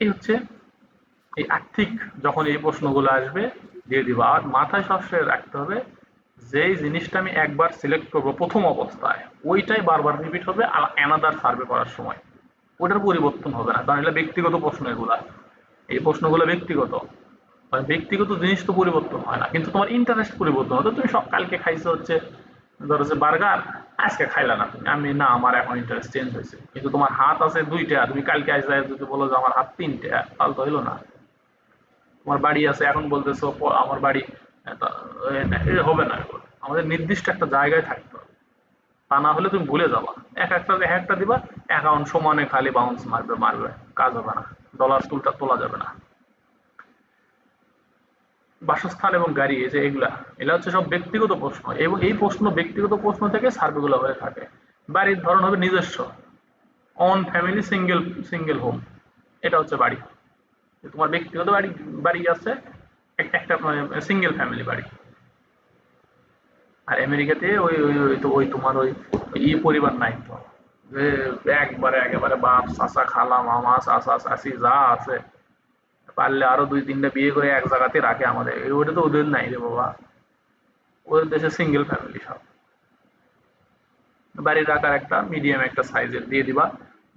এই হচ্ছে এই আর্থিক, যখন এই প্রশ্নগুলো আসবে দিয়ে দিবা, আর মাথায় সবসময় রাখতে হবে যেই জিনিসটা আমি একবার সিলেক্ট করবো প্রথম অবস্থায়, ওইটাই বারবার রিপিট হবে আর অ্যানাদার সার্ভে করার সময়, ওটার পরিবর্তন হবে না, কারণ এটা ব্যক্তিগত প্রশ্ন, এগুলা এই প্রশ্নগুলো ব্যক্তিগত, মানে ব্যক্তিগত জিনিস তো পরিবর্তন হয় না, কিন্তু তোমার ইন্টারেস্ট পরিবর্তন হতো, তুমি সব কালকে খাইছো হচ্ছে ধরো যে বার্গার, আজকে খাইলা না তুমি, আমি না আমার এখন ইন্টারেস্ট চেঞ্জ হয়েছে, কিন্তু তোমার হাত আছে দুইটা, তুমি কালকে আসলে যদি বলো যে আমার হাত তিনটা, তাহলে তো হইলো না। তোমার বাড়ি আছে, এখন বলতেছো আমার বাড়ি, হবে না এগুলো, আমাদের নির্দিষ্ট একটা জায়গায় থাকতে হবে, তা না হলে তুমি ভুলে যাবা, এক একটা এক একটা দিবা, অ্যাকাউন্ট সমানে খালি বাউন্স মারবে মারবে, কাজ হবে না, ডলার তুলটা তোলা যাবে না। বাসস্থান এবং গাড়ি, এই যে এগুলা, এগুলা হচ্ছে সব ব্যক্তিগত প্রশ্ন, এবং এই প্রশ্ন ব্যক্তিগত প্রশ্ন থেকে সার্ভেগুলো হয়ে থাকে। বাড়ির ধরন হবে নিজস্ব, on family single, single home, এটা হচ্ছে বাড়ি, তোমার ব্যক্তিগত বাড়ি, বাড়ি আছে একটা মানে সিঙ্গেল ফ্যামিলি বাড়ি। আর আমেরিকাতে ওই ওই ওই তো ওই তোমার ওই পরিবার নাই তো, যে একবারে একেবারে বাপ চাচা খালা মামা চাচা চাচি যা আছে, পারলে আরো দুই তিনটা বিয়ে করে এক জায়গাতে রাখে আমাদের, ওইটা তো ওদের নাই রে বাবা। ওদের দেশে সিঙ্গেল ফ্যামিলি সব, বাড়ির আকার একটা মিডিয়াম একটা সাইজের দিয়ে দিবা,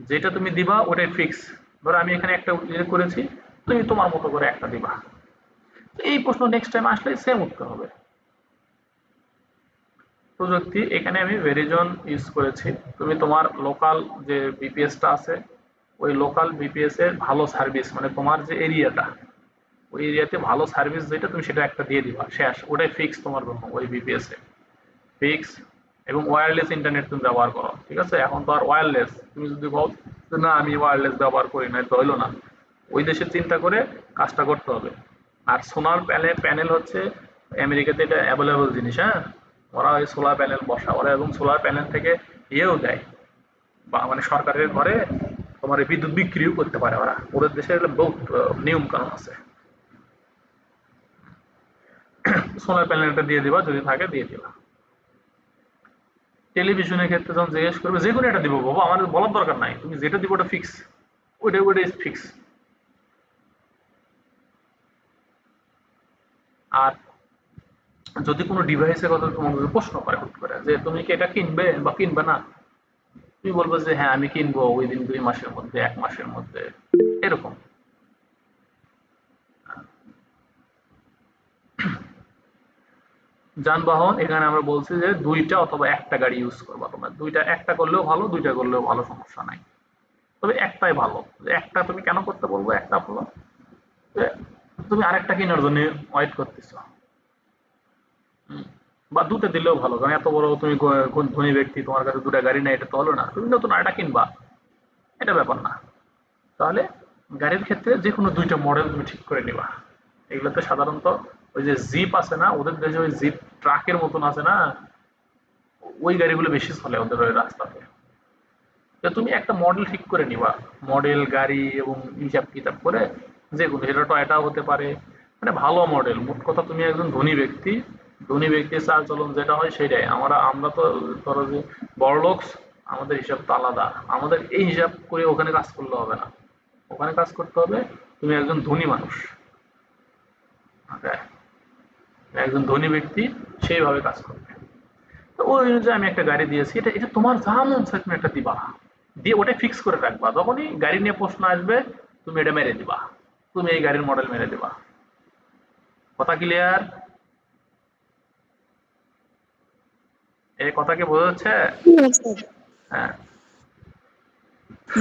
যেটা তুমি দিবা ওটাই ফিক্স। ধরো আমি এখানে একটা করেছি, তুমি তোমার মতো করে একটা দিবা। এই প্রশ্ন নেক্সট টাইম আসলে সেম উত্তর হবে। প্রযুক্তি, এখানে আমি ভেরিজন ইউজ করেছি। তুমি তোমার লোকাল যে বিপিএসটা আছে, ওই লোকাল বিপিএস এর ভালো সার্ভিস, মানে তোমার যে এরিয়াটা, ওই এরিয়াতে ভালো সার্ভিস যেটা, তুমি সেটা একটা দিয়ে দিবা, শেষ, ওটাই ফিক্স তোমার জন্য ওই বিপিএস এ ফিক্স। এবং ওয়্যারলেস ইন্টারনেট তুমি ব্যবহার করো, ঠিক আছে? এখন তো আর ওয়্যারলেস, তুমি যদি বল যে না আমি ওয়্যারলেস ব্যবহার করি না, তো হইলো না। ওই দেশের চিন্তা করে কাজটা করতে হবে। আর সোলার প্যানেল হচ্ছে আমেরিকাতে এটা অ্যাভেলেবল জিনিস, হ্যাঁ। ওরা ওই সোলার প্যানেল বসা ওরা, এবং সোলার প্যানেল থেকে ইয়েও দেয়, বা মানে সরকারের ঘরে তোমার এই বিদ্যুৎ বিক্রিও করতে পারে ওরা। ওদের দেশে বহুত নিয়ম কানুন আছে। সোলার প্যানেলটা দিয়ে দিবা, যদি থাকে দিয়ে দিবা। টেলিভিশনের ক্ষেত্রে যখন জিজ্ঞেস করবে, যে কোনো একটা দিব বাবা, আমাদের বলার দরকার নাই, তুমি যেটা দিব ওটা ফিক্স, ওইটাই ফিক্স। আর যদি কোনো ডিভাইসের কথা তোমাকে যদি প্রশ্ন করে হুট করে যে তুমি কি এটা কিনবে বা কিনবে না, তুমি বলবে যে হ্যাঁ আমি কিনবো ওই দিন 2 মাসের মধ্যে, 1 মাসের মধ্যে, এরকম। যানবাহন, এখানে আমরা বলছি যে দুইটা অথবা একটা গাড়ি ইউজ করবা তোমরা, দুইটা, একটা করলেও ভালো, দুইটা করলেও ভালো, সমস্যা নাই। তবে একটাই ভালো। যে একটা তুমি কেন করতে বলবো, একটা ভালো যে তুমি আরেকটা কেনার জন্য ওয়েট করতেছো, বা দুটো দিলেও ভালো, কারণ এত বড় তুমি ধনী ব্যক্তি, তোমার কাছে দুটা গাড়ি নেই, এটা তো হলো না, তুমি নতুন আরেকটা কিনবা, এটা ব্যাপার না। তাহলে গাড়ির ক্ষেত্রে যে কোনো দুইটা মডেল তুমি ঠিক করে নিবা। এগুলোতে সাধারণত ওই যে জিপ আছে না, ওদের দেশে ওই জিপ ট্রাকের মতন আছে না, ওই গাড়িগুলো বেশি চলে ওদের ওই রাস্তাতে। তো তুমি একটা মডেল ঠিক করে নিবা, মডেল গাড়ি এবং হিসাব কিতাব করে, যে কোনো, সেটা টয়টাও হতে পারে, মানে ভালো মডেল। মোট কথা তুমি একজন ধনী ব্যক্তি, ধনী ব্যক্তির চাল চলন যেটা হয় সেটাই। আমরা তো ধরো যে বড়লোক, আমাদের হিসাব তো আলাদা। আমাদের এই হিসাব করে ওখানে কাজ করলে হবে না, ওখানে কাজ করতে হবে তুমি একজন ধনী মানুষ, হ্যাঁ, একজন ধনী ব্যক্তি সেইভাবে কাজ করবে। তো ওই অনুযায়ী আমি একটা গাড়ি দিয়েছি, এটা এটা তোমার যা মন চায় তুমি একটা দিবা, দিয়ে ওটা ফিক্স করে রাখবা, যখনই গাড়ি নিয়ে প্রশ্ন আসবে তুমি এটা মেরে দিবা, তুমি এই গাড়ির মডেল মেরে দিবা। কথা ক্লিয়ার? এই কথা কি বোঝা যাচ্ছে? হ্যাঁ।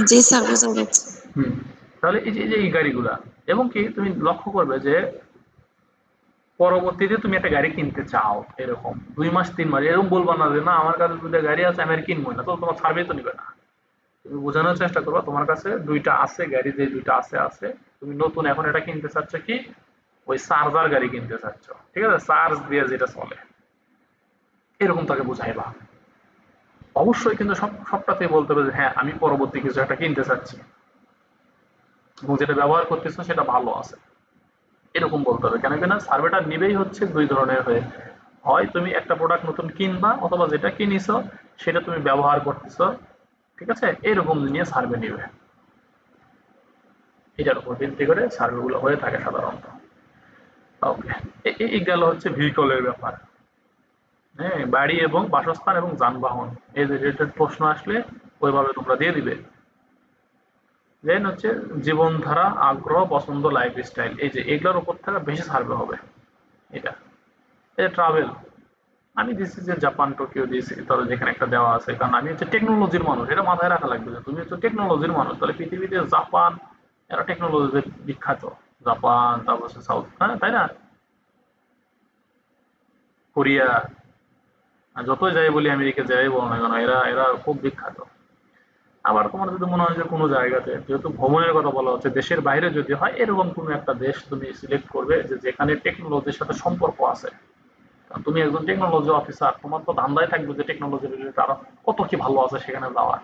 জি স্যার, বোঝা যাচ্ছে। হুম। তাহলে এই যে এই গাড়িগুলা, এবং কি তুমি লক্ষ্য করবে যে পরবর্তীতে তুমি একটা গাড়ি কিনতে চাও, এরকম 2 মাস 3 মাস, এরকম বলবা না যে না আমার কাছে দুইটা গাড়ি আছে আমি আর কিনবো না, তো তোমার সার্ভে তো নিবে না। তুমি বোঝানোর চেষ্টা করবা তোমার কাছে দুইটা আছে গাড়ি, যে দুইটা আছে, তুমি নতুন এখন এটা কিনতে চাচ্ছ কি, ওই চার্জার গাড়ি কিনতে চাচ্ছ, ঠিক আছে, চার্জ দিয়ে যেটা চলে, এরকম তাকে বুঝাইবা। অবশ্যই কিন্তু সবটাতেই বলতে হবে যে হ্যাঁ আমি পরবর্তী কিছু একটা কিনতে চাচ্ছি, এবং যেটা ব্যবহার করতেছো সেটা ভালো আছে, এরকম বলতে হবে। কেন কিনা সার্ভেটা নিবেই হচ্ছে দুই ধরনের হয়ে, হয় তুমি একটা প্রোডাক্ট নতুন কিনবা, অথবা যেটা কিনিছো সেটা তুমি ব্যবহার করতেছো, ঠিক আছে, এরকম নিয়ে সার্ভে নিবে। এটার উপর ভিত্তি করে সার্ভে গুলো হয়ে থাকে সাধারণত। ওকে, এই গেল হচ্ছে ভেহিকলের ব্যাপার। হ্যাঁ, বাড়ি এবং বাসস্থান এবং যানবাহন, এই যে রিলেটেড প্রশ্ন আসলে ওইভাবে তোমরা দিয়ে দিবে। দেন হচ্ছে জীবনধারা, আগ্রহ, পছন্দ, লাইফস্টাইল, এই যে এগুলোর উপর থেকে বেশি সার্ভে হবে। এটা এটা ট্রাভেল, আমি দিচ্ছি যে জাপান টোকিও দিয়েছি, তাহলে যেখানে একটা দেওয়া আছে, কারণ আমি হচ্ছে টেকনোলজির মানুষ, এটা মাথায় রাখা লাগবে যে তুমি হচ্ছে টেকনোলজির মানুষ, তাহলে পৃথিবীতে জাপান এরা টেকনোলজিতে বিখ্যাত। জাপান, তারপর হচ্ছে সাউথ, হ্যাঁ তাই না, কোরিয়া, যতই যাই বলি আমেরিকা যাই বলো না কেন, এরা এরা খুব বিখ্যাত। আবার তোমার যদি মনে হয় যে কোনো জায়গাতে, যেহেতু ভ্রমণের কথা বলা হচ্ছে, দেশের বাইরে যদি হয়, এরকম কোনো একটা দেশ তুমি সিলেক্ট করবে যে যেখানে টেকনোলজির সাথে সম্পর্ক আছে। কারণ তুমি একজন টেকনোলজি অফিসার, তোমার তো ধান্দায় থাকবে যে টেকনোলজি রিলেটেড আরো কত কি ভালো আছে সেখানে যাওয়ার।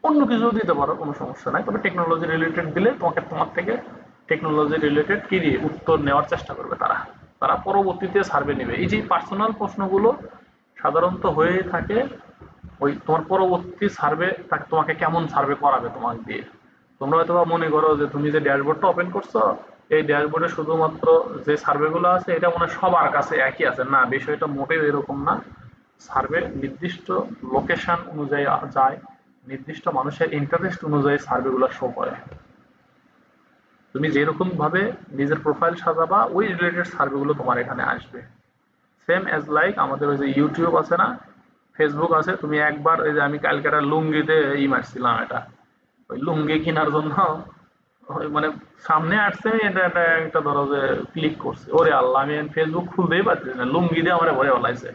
অন্য কিছু দিতে পারো, কোনো সমস্যা নাই, তবে টেকনোলজি রিলেটেড দিলে তোমাকে, তোমার থেকে টেকনোলজি রিলেটেড কি দিয়ে উত্তর নেওয়ার চেষ্টা করবে তারা। তারা পরবর্তীতে সার্ভে নেবে। এই যে পার্সোনাল প্রশ্নগুলো সাধারণত হয়ে থাকে ওই তোমার পরবর্তী সার্ভে, তোমাকে কেমন সার্ভে করাবে তোমাকে দিয়ে। তোমরা হয়তো মনে করো যে তুমি যে ড্যাশবোর্ডটা ওপেন করছো, এই ড্যাশবোর্ডে শুধুমাত্র যে সার্ভেগুলো আছে এটা মনে হয় সবার কাছে একই আছে, না বিষয়টা মোটেও এরকম না। সার্ভে নির্দিষ্ট লোকেশন অনুযায়ী যায়, নির্দিষ্ট মানুষের ইন্টারেস্ট অনুযায়ী সার্ভেগুলো শো করে। তুমি যেরকম ভাবে নিজের প্রোফাইল সাজাবা ওই রিলেটেড সার্ভেগুলো তোমার এখানে আসবে। সেম অ্যাজ লাইক আমাদের ওই যে ইউটিউব আছে না, ফেসবুক আছে, তুমি একবার ওই যে আমি কালকে একটা লুঙ্গিতে মারছিলাম, এটা ওই লুঙ্গি কেনার জন্য ওই মানে সামনে আসছে, আমি এটা একটা একটা ধরো যে ক্লিক করছি, ওরে আল্লাহ আমি ফেসবুক খুলতেই পারছি না, লুঙ্গি দিয়ে আমার ভরে ফেলাইছে।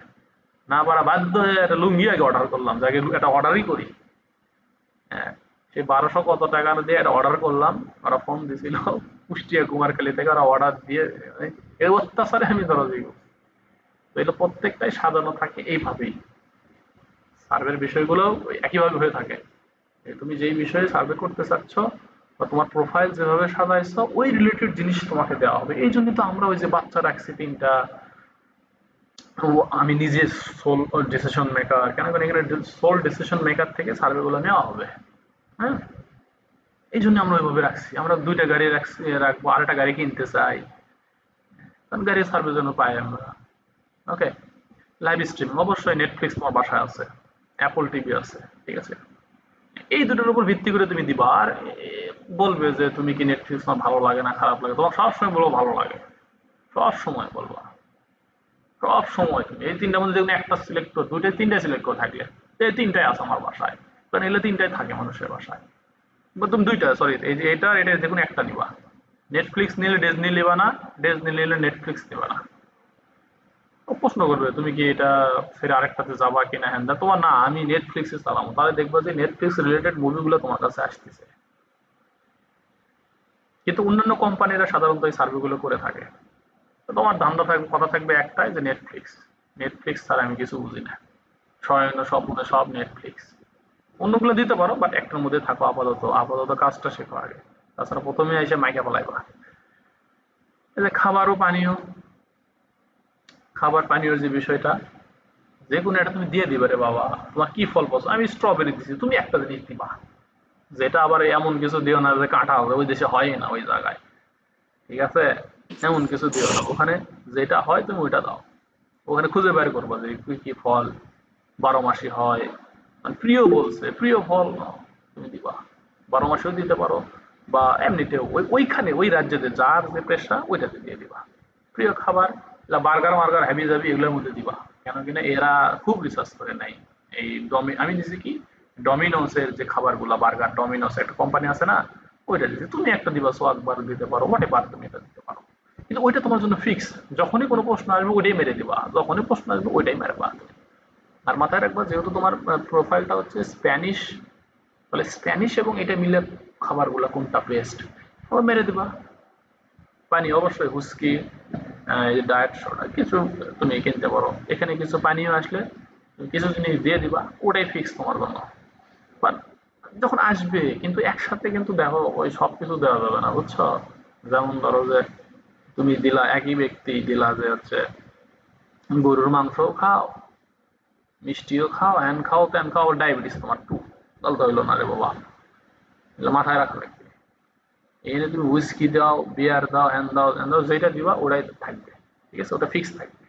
না পারা বাধ্য হয়ে একটা লুঙ্গি আগে অর্ডার করলাম, যাকে একটা অর্ডারই করি। হ্যাঁ, সেই 1200 কত টাকার দিয়ে একটা অর্ডার করলাম, ওরা ফোন দিছিল কুষ্টিয়া কুমারখালী থেকে, ওরা অর্ডার দিয়ে এই অত্যাচারে আমি ধরো যে তো এটা প্রত্যেকটাই সাজানো থাকে এইভাবেই। সার্ভের বিষয়গুলো একইভাবে হয়ে থাকে। তুমি যেই বিষয়ে সার্ভে করতে চাচ্ছ বা তোমার প্রোফাইল যেভাবে সাজাইছো ওই রিলেটেড জিনিস তোমাকে দেওয়া হবে। এই জন্য তো আমরা ওই যে বাচ্চা রাখছি 3টা, আমি নিজে সোল ডিসিশন মেকার, কেন কারণ এখানে সোল ডিসিশন মেকার থেকে সার্ভেগুলো নেওয়া হবে। হ্যাঁ, এই জন্য আমরা ওইভাবে রাখছি। আমরা 2টা গাড়ি রাখবো, আরেকটা গাড়ি কিনতে চাই, কারণ গাড়ির সার্ভের জন্য পাই আমরা। ওকে, লাইভ স্ট্রিমিং অবশ্যই নেটফ্লিক্স তোমার বাসায় আছে, অ্যাপল টিভি আছে, ঠিক আছে। এই দুটোর উপর ভিত্তি করে তুমি দিবা। আর বলবে যে তুমি কি নেটফ্লিক্স তোমার ভালো লাগে না খারাপ লাগে, তোমার সবসময় বলবো ভালো লাগে, সব সময় বলবা, সব সময় তুমি এই 3টার মধ্যে যেকোনো একটা সিলেক্ট করো, 2টা 3টা সিলেক্ট করে থাকলে এই 3টাই আছে আমার বাসায়, কারণ এগুলো 3টাই থাকে মানুষের বাসায়। বা তুমি 2টা, সরি, এই যে এটা যেকোনো একটা নিবা। নেটফ্লিক্স নিলে ডিজনি নিবা না, ডিজনি নিলে নেটফ্লিক্স নিবা না। ও প্রশ্ন করবে তুমি কি এটা ফের আরেকটাতে যাবা কিনা, হ্যান তোমার না আমি নেটফ্লিক্সে চালাবো, তাহলে দেখবো যে নেটফ্লিক্স রিলেটেড মুভিগুলো তোমার কাছে আসতেছে। কিন্তু অন্যান্য কোম্পানিরা সাধারণত এই সার্ভেগুলো করে থাকে। তো তোমার ধান্দা থাকবে, কথা থাকবে একটাই যে নেটফ্লিক্স, নেটফ্লিক্স ছাড়া আমি কিছু বুঝি না, স্বয়ং স্বপ্নে সব নেটফ্লিক্স। অন্যগুলো দিতে পারো, বাট একটার মধ্যে থাকো আপাতত, আপাতত কাজটা শেখো আগে। তাছাড়া প্রথমে এসে মাইকা ফেলাইবা। এই যে খাবার ও পানীয়, খাবার পানীয়র যে বিষয়টা, যে কোনো একটা তুমি দিয়ে দিবে রে বাবা, তোমার কি ফল পছন্দ, আমি স্ট্রবেরি দিচ্ছি, তুমি একটা জিনিস দিবা, যেটা আবার এমন কিছু দিও না যে কাঁটা হবে, ওই দেশে হয় না ওই জায়গায়, ঠিক আছে। এমন কিছু দিও না, ওখানে যেটা হয় তুমি ওইটা দাও। ওখানে খুঁজে বের করবো যে কি কি ফল 12 মাসি হয়, মানে প্রিয় বলছে প্রিয় ফল তুমি দিবা, 12 মাসেও দিতে পারো বা এমনিতেও ওইখানে ওই রাজ্যে যার যে পেশা ওইটাতে দিয়ে দিবা। প্রিয় খাবার, বার্গার মার্গার হ্যাবি জাবি এগুলোর মধ্যে দিবা, কেন কিনা এরা খুব রিসার্চ করে নাই। এই আমি দিছি কি, ডমিনোসের যে খাবারগুলা, বার্গার ডমিনোস একটা কোম্পানি আছে না, ওইটা দিতে তুমি একটা দিবা, সোয়াকবার দিতে পারো, হোয়াট এভার তুমি এটা দিতে পারো। কিন্তু ওইটা তোমার জন্য ফিক্স, যখনই কোনো প্রশ্ন আসবে ওইটাই মেরে দিবা, যখনই প্রশ্ন আসবে ওইটাই মেরবা। আর মাথায় রাখবা যেহেতু তোমার প্রোফাইলটা হচ্ছে স্প্যানিশ, তাহলে স্প্যানিশ এবং এটা মিলে খাবারগুলা কোনটা বেস্ট আবার মেরে দিবা। পানি অবশ্যই হুস্কি, ডায়েট সোডা কিছু তুমি কিনতে পারো, এখানে কিছু পানীয় আসলে তুমি কিছু জিনিস দিয়ে দিবা, ওটাই ফিক্স তোমার জন্য। বাট যখন আসবে কিন্তু একসাথে কিন্তু দেখো ওই সব কিছু দেওয়া যাবে না, বুঝছো। যেমন ধরো যে তুমি দিলা, একই ব্যক্তি দিলা যে হচ্ছে গরুর মাংসও খাও, মিষ্টিও খাও, হ্যান খাও, ত্যান খাও, ডায়াবেটিস তোমার 2, তাহলে তো হইলো না রে বাবা, এগুলো মাথায় রাখা লাগবে। এখানে তুমি হুইস্কি দাও, বিয়ার দাও, হ্যান দাও, হ্যান দাও, যেটা দিবা ওটাই থাকবে, ঠিক আছে, ওটা ফিক্স থাকবে।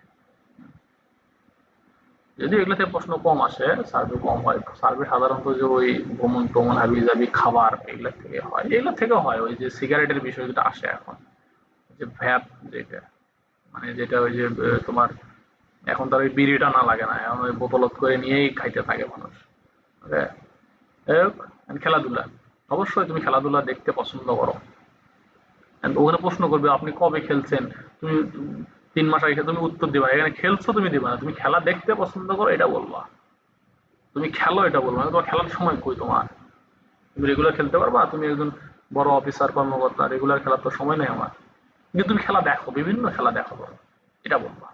যদি এগুলোতে প্রশ্ন কম আসে, সার্ভে কম হয়, সার্ভে সাধারণত যে ওই ভ্রমণ টমন হাবি জাবি খাবার এগুলো থেকে হয়, এগুলো থেকে হয় ওই যে সিগারেটের বিষয় যেটা আসে এখন, যে ভ্যাপ যেটা, মানে যেটা ওই যে তোমার এখন তার ওই বিড়ি টানা লাগে না, এখন ওই বোতলত করে নিয়েই খাইতে থাকে মানুষ। ওকে, খেলাধুলা, অবশ্যই তুমি খেলাধুলা দেখতে পছন্দ করো, ওখানে প্রশ্ন করবে আপনি কবে খেলছেন, তুমি 3 মাস আগে তুমি উত্তর দিবা, এখানে খেলছো তুমি দিবা না, তুমি খেলা দেখতে পছন্দ করো এটা বলবা, তুমি খেলো এটা বলবা না, তোমার খেলার সময় কই তোমার, তুমি রেগুলার খেলতে পারবা, তুমি একজন বড় অফিসার কর্মকর্তা, রেগুলার খেলার তো সময় নেই আমার, কিন্তু তুমি খেলা দেখো, বিভিন্ন খেলা দেখো এটা বলবা।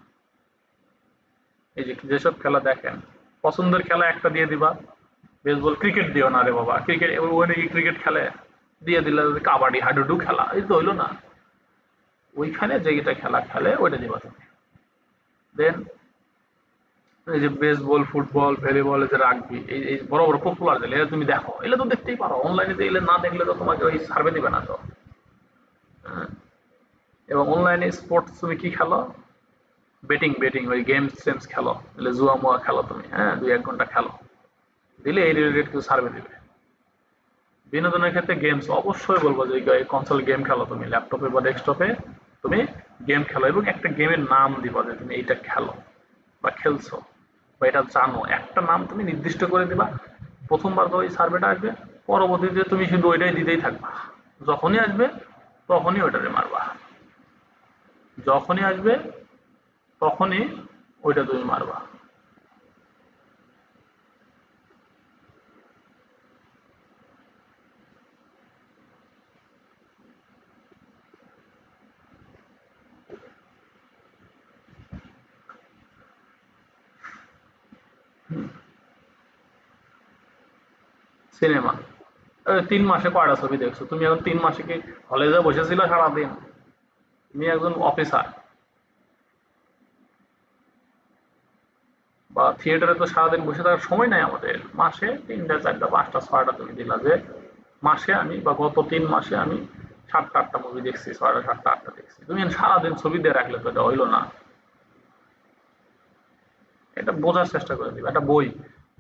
এই যে যেসব খেলা দেখেন, পছন্দের খেলা একটা দিয়ে দিবা, বেসবল ক্রিকেট দিও না রে বাবা, ক্রিকেট ওখানে কি ক্রিকেট খেলে, দিয়ে দিলে কাবাডি হাডুডু খেলা, এই তো হইলো না, ওইখানে যেটা খেলা খেলে ওইটা দিবা তুমি। দেন এই যে বেসবল, ফুটবল, ভলিবল, যে রাগবি, এই এই বড় বড় পপুলার যেগুলো এগুলো তুমি দেখো, এগুলো তো দেখতেই পারো, অনলাইনে এগুলো না দেখলে তো তোমাকে ওই সার্ভে দিবে না তো। হ্যাঁ, এবং অনলাইনে স্পোর্টস তুমি কি খেলো, বেটিং ওই গেমস টেমস খেলো, তাহলে জুয়া মুয়া খেলো তুমি, হ্যাঁ 2-1 ঘন্টা খেলো, দিলে এই রিলেটেড কিছু সার্ভে দিবে। বিনোদনের ক্ষেত্রে গেমস অবশ্যই বলবো যে কনসোল গেম খেলো, তুমি ল্যাপটপে বা ডেস্কটপে তুমি গেম খেলো এবং একটা গেমের নাম দিবা যে তুমি এইটা খেলো বা খেলছো বা এটা জানো, একটা নাম তুমি নির্দিষ্ট করে দিবা। প্রথমবার তো ওই সার্ভেটা আসবে, পরবর্তীতে তুমি শুধু ওইটাই দিতেই থাকবা, যখনই আসবে তখনই ওইটারে মারবা, যখনই আসবে তখনই ওইটা তুমি মারবা। সিনেমা 3 মাসে কয়টা ছবি দেখছো তুমি? এখন 3 মাসে কি হলে যা বসেছিল সারাদিন? তুমি একজন অফিসার, বা থিয়েটারে তো সারাদিন বসে থাকার সময় নাই আমাদের। মাসে 3টা 4টা 5টা 6টা তুমি দিলা যে মাসে আমি বা গত 3 মাসে আমি 7টা 8টা মুভি দেখছি, 6টা 7টা 8টা দেখছি। তুমি সারাদিন ছবি দিয়ে রাখলে তো এটা হইলো না। এটা বোঝার চেষ্টা করে দিবে। একটা বই,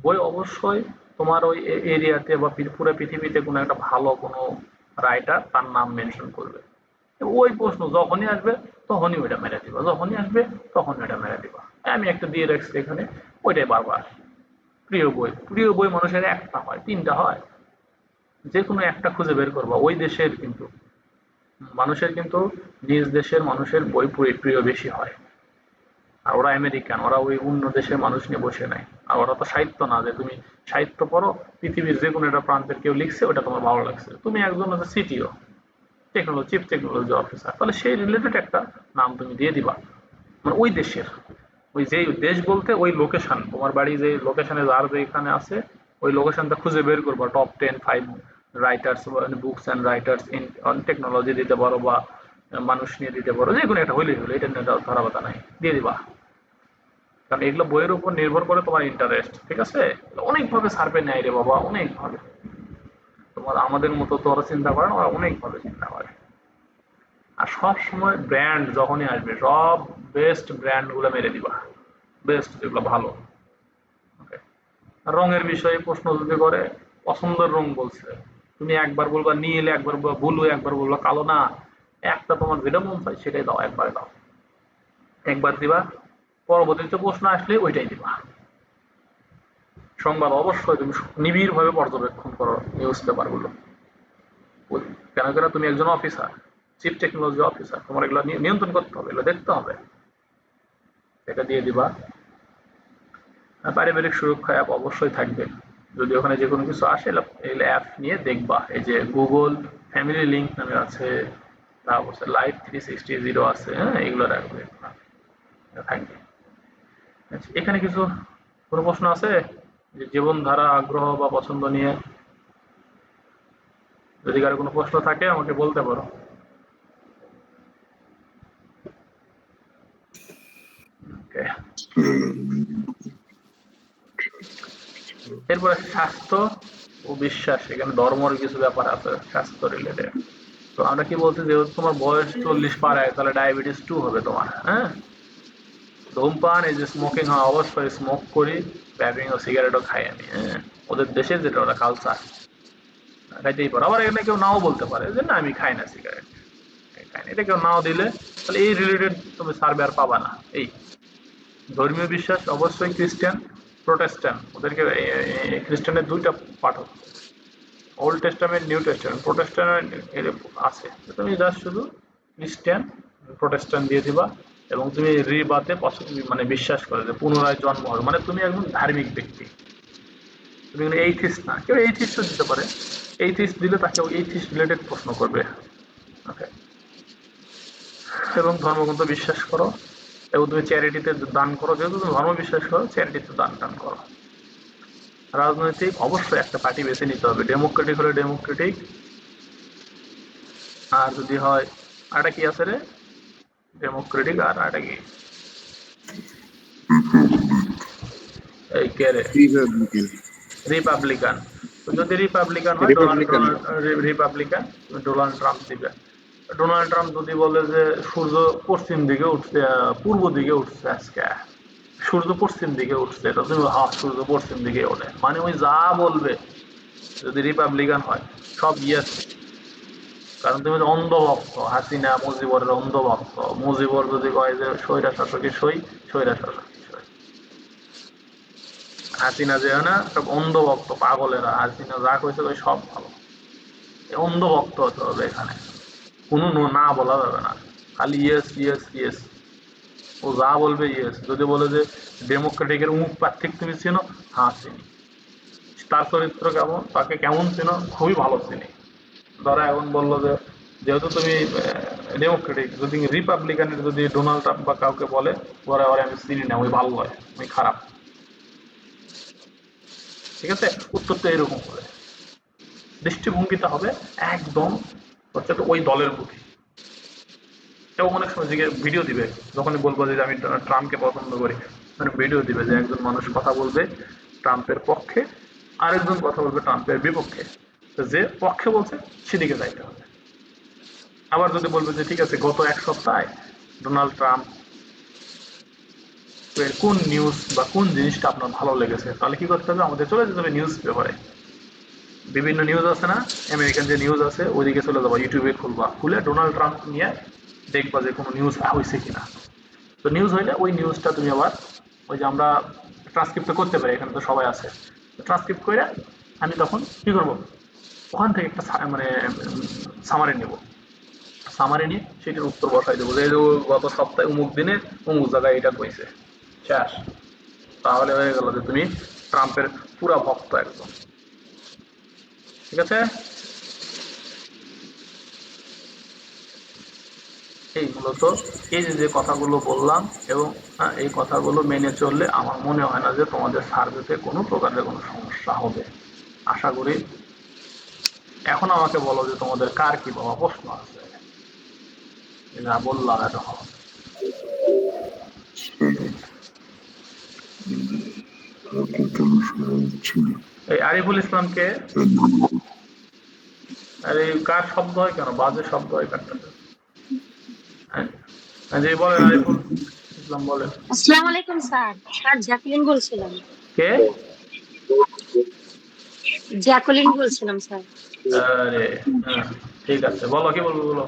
বই অবশ্যই তোমার ওই এরিয়াতে বা পুরো পৃথিবীতে কোনো একটা ভালো কোনো রাইটার তার নাম মেনশন করবে। ওই প্রশ্ন যখনই আসবে তখনই ওইটা মেরে দিবা, যখনই আসবে তখনই ওইটা মেরে দিবা। আমি একটা দিয়ে রাখছি এখানে, ওইটাই বারবার। প্রিয় বই মানুষের একটা হয়, 3টা হয়, যে কোনো একটা খুঁজে বের করবা। ওই দেশের কিন্তু মানুষের কিন্তু নিজ দেশের মানুষের বই প্রিয় বেশি হয়। আর ওরা আমেরিকান, ওরা ওই অন্য দেশের মানুষ নিয়ে বসে নাই। আর ওরা তো সাহিত্য না যে তুমি সাহিত্য পড়ো, পৃথিবীর যে কোনো একটা প্রান্তের কেউ লিখছে ওটা তোমার ভালো লাগছে, তুমি একজন হচ্ছে সিটিও, চিফ টেকনোলজি অফিসার, তাহলে সেই রিলেটেড একটা নাম তুমি দিয়ে দিবা, মানে ওই দেশের, ওই যে দেশ বলতে ওই লোকেশন, তোমার বাড়ি যে লোকেশনে যার যেখানে আছে ওই লোকেশনটা খুঁজে বের করবা। Top 10 5 writers, books and writers in technology দিতে পারো, বা মানুষ নিয়ে দিতে পারো, যে কোনো একটা হইলেই হলো, এটা নিয়ে ধরা বাধা নাই, দিয়ে দিবা। কারণ এগুলো বইয়ের উপর নির্ভর করে তোমার ইন্টারেস্ট, ঠিক আছে? অনেকভাবে সার্ভে নেয় রে বাবা, অনেকভাবে। তোমার আমাদের মতো তো ওরা চিন্তা করে না, ওরা অনেকভাবে চিন্তা করে। আর সব সময় ব্র্যান্ড যখনই আসবে সব বেস্ট ব্র্যান্ড গুলো মেরে দিবা, বেস্ট যেগুলো ভালো। ওকে। রঙের বিষয়ে প্রশ্ন যদি করে, পছন্দের রং বলছে, তুমি একবার বলবা নীল, একবার বলবা ব্লু, একবার বলবা কালো, না একটা তোমার যেটা মন চাই সেটাই দাও, একবারে দাও, একবার দিবা, পরবর্তীতে প্রশ্ন আসলে ওইটাই দিবা। সংবাদ অবশ্যই তুমি নিবিড় ভাবে পর্যবেক্ষণ করো নিউজ পেপার গুলো, কেন কেন তুমি একজন অফিসার, চিফ টেকনোলজি অফিসার, তোমার এগুলো নিয়ন্ত্রণ করতে হবে, এগুলো দেখতে হবে, এটা দিয়ে দিবা। আর পারিবারিক সুরক্ষা অ্যাপ অবশ্যই থাকবে, যদি ওখানে যে কোনো কিছু আসে এগুলো অ্যাপ নিয়ে দেখবা। এই যে গুগল ফ্যামিলি লিঙ্ক নামে আছে, তারপর লাইফ 360 আছে, হ্যাঁ এগুলো রাখবে, থাকবে। আচ্ছা, এখানে কিছু কোনো প্রশ্ন আছে যে জীবনধারা, আগ্রহ বা পছন্দ নিয়ে? যদি কারো কোনো প্রশ্ন থাকে আমাকে বলতে পারো। ওকে। এরপরে স্বাস্থ্য ও বিশ্বাস, এখানে ধর্মের কিছু ব্যাপার আছে স্বাস্থ্য রিলেটেড। তো আমরা কি বলছি, যেহেতু তোমার বয়স 40 পার হয় তাহলে ডায়াবেটিস 2 হবে তোমার, হ্যাঁ। ধূমপান, এই যে স্মোকিং হয়, অবশ্যই স্মোক করি, ভ্যাপিং ও সিগারেটও খাই আমি, হ্যাঁ। ওদের দেশে যেটা ওরা কালচার, খাইতেই পারো। আবার এখানে কেউ নাও বলতে পারে যে না আমি খাই না সিগারেট, খাই না, এটা কেউ নাও দিলে তাহলে এই রিলেটেড তুমি সার্ভে আর পাবা না। এই ধর্মীয় বিশ্বাস অবশ্যই খ্রিস্টান, প্রোটেস্ট্যান্ট, ওদেরকে খ্রিস্টানের 2টা পাঠ হচ্ছে, old testament, new testament. Protestant আছে, তুমি জাস্ট শুধু খ্রিস্টান প্রোটেস্ট্যান্ট দিয়ে দিবা। এবং তুমি রিবাতে মানে বিশ্বাস করে যে পুনরায় জন্ম হবে, মানে তুমি একজন ধার্মিক ব্যক্তি, তুমি এইথিস্ট না। কেউ এইথিস্টও দিতে পারে, এইথিস্ট দিলে তাকে এইথিস্ট রিলেটেড প্রশ্ন করবে। ওকে। এবং ধর্মগ্রন্থ বিশ্বাস করো, এবং তুমি চ্যারিটিতে দান করো, যেহেতু তুমি ধর্ম বিশ্বাস করো চ্যারিটিতে দান টান করো। রাজনৈতিক অবশ্যই একটা পার্টি বেছে নিতে হবে, ডেমোক্রেটিক হলে ডেমোক্রেটিক, আর যদি হয় আরেকটা কি আছে রে, ডেমোক্রেটিক আর আরেকটা কি, এই কে রে, রিপাবলিকান। তো যদি রিপাবলিকান হয় রিপাবলিকান। রিপাবলিকান ডোনাল্ড ট্রাম্প দিবে। ডোনাল্ড ট্রাম্প যদি বলে যে সূর্য পশ্চিম দিকে উঠছে, পূর্ব দিকে উঠছে আজকে, সূর্য পশ্চিম দিকে উঠছে, এটা তুমি হ্যাঁ সূর্য পশ্চিম দিকে ওঠে, মানে ওই যা বলবে যদি রিপাবলিকান হয় সব ইয়েস। কারণ তুমি তো অন্ধভক্ত, হাসিনা মুজিবরের অন্ধভক্ত। মুজিবর যদি কয় যে স্বৈরা শাসকের সই, স্বৈরা শাসকের সই। হাসিনা যে না সব অন্ধভক্ত পাগলেরা, হাসিনা যা কইছে ওই সব ভালো। অন্ধভক্ত হতে হবে এখানে, কোনো না বলা যাবে না, খালি ইয়েস ইয়েস ইয়েস। ও যা বলবে ইয়েস। যদি বলে যে ডেমোক্রেটিকের অমুক প্রার্থী তুমি চিনো, হ্যাঁ চিনি। তার চরিত্র কেমন, তাকে কেমন চিনো, খুবই ভালো চিনি। ধরো এখন বললো যে যেহেতু তুমি ডেমোক্রেটিক, যদি রিপাবলিকানের যদি ডোনাল্ড ট্রাম্প বা কাউকে বলে ওরা ওরা আমি চিনি না, ওই ভালো নয়, ওই খারাপ। ঠিক আছে, উত্তরটা এরকম হবে, দৃষ্টিভঙ্গিটা হবে একদম হচ্ছে তো ওই দলের প্রতি। এবং অনেক সময় ভিডিও দিবে, যখনই বলবো যে আমি ট্রাম্পকে পছন্দ করি, মানে ভিডিও দিবে যে একজন মানুষ কথা বলবে ট্রাম্পের পক্ষে, আরেকজন কথা বলবে ট্রাম্পের বিপক্ষে, তো যে পক্ষে বলছে সেদিকে যাইতে হবে। আবার যদি বলবে যে ঠিক আছে গত এক সপ্তাহে ডোনাল্ড ট্রাম্প এর কোন নিউজ বা কোন জিনিসটা আপনার ভালো লেগেছে, তাহলে কি করতে হবে, আমাদের চলে যেতে হবে নিউজ পেপারে। বিভিন্ন নিউজ আছে না, আমেরিকান যে নিউজ আছে ওইদিকে চলে যাবো, ইউটিউবে খুলবা, খুলে ডোনাল্ড ট্রাম্প নিয়ে দেখবা যে কোনো নিউজ হয়েছে কিনা। তো নিউজ হইলে ওই নিউজটা তুমি আবার ওই যে আমরা ট্রান্সক্রিপ্ট করতে পারি, এখানে তো সবাই আছে, ট্রান্সক্রিপ্ট করে আমি তখন কি করবো, ওখান থেকে একটা মানে সামারি নেব, সামারি নিয়ে সেটার উত্তর বসাই দেবো যে গত সপ্তাহে অমুক দিনে অমুক জায়গায় এটা কইছে, শেষ। তাহলে হয়ে গেল যে তুমি ট্রাম্পের পুরা ভক্ত একদম। ঠিক আছে, এই মূলত এই যে কথাগুলো বললাম, এবং এই কথাগুলো মেনে চললে আমার মনে হয় না যে তোমাদের সার্ভেতে কোনো প্রকারের কোনো সমস্যা হবে, আশা করি। এখন আমাকে বলো যে তোমাদের কার কি বাবা প্রশ্ন আছে, যা বললাম এখন। এই আরিফুল ইসলামকে, আরে কার শব্দ হয় কেন, বাজে শব্দ হয় কারটাতে? জি বলেন, আরিফুল ইসলাম বলেন। আসসালামু আলাইকুম স্যার। স্যার জ্যাকুলিন বলছিলাম। কে? জ্যাকুলিন বলছিলাম স্যার। আরে হ্যাঁ, ঠিক আছে, বলো কি বলবো বলো।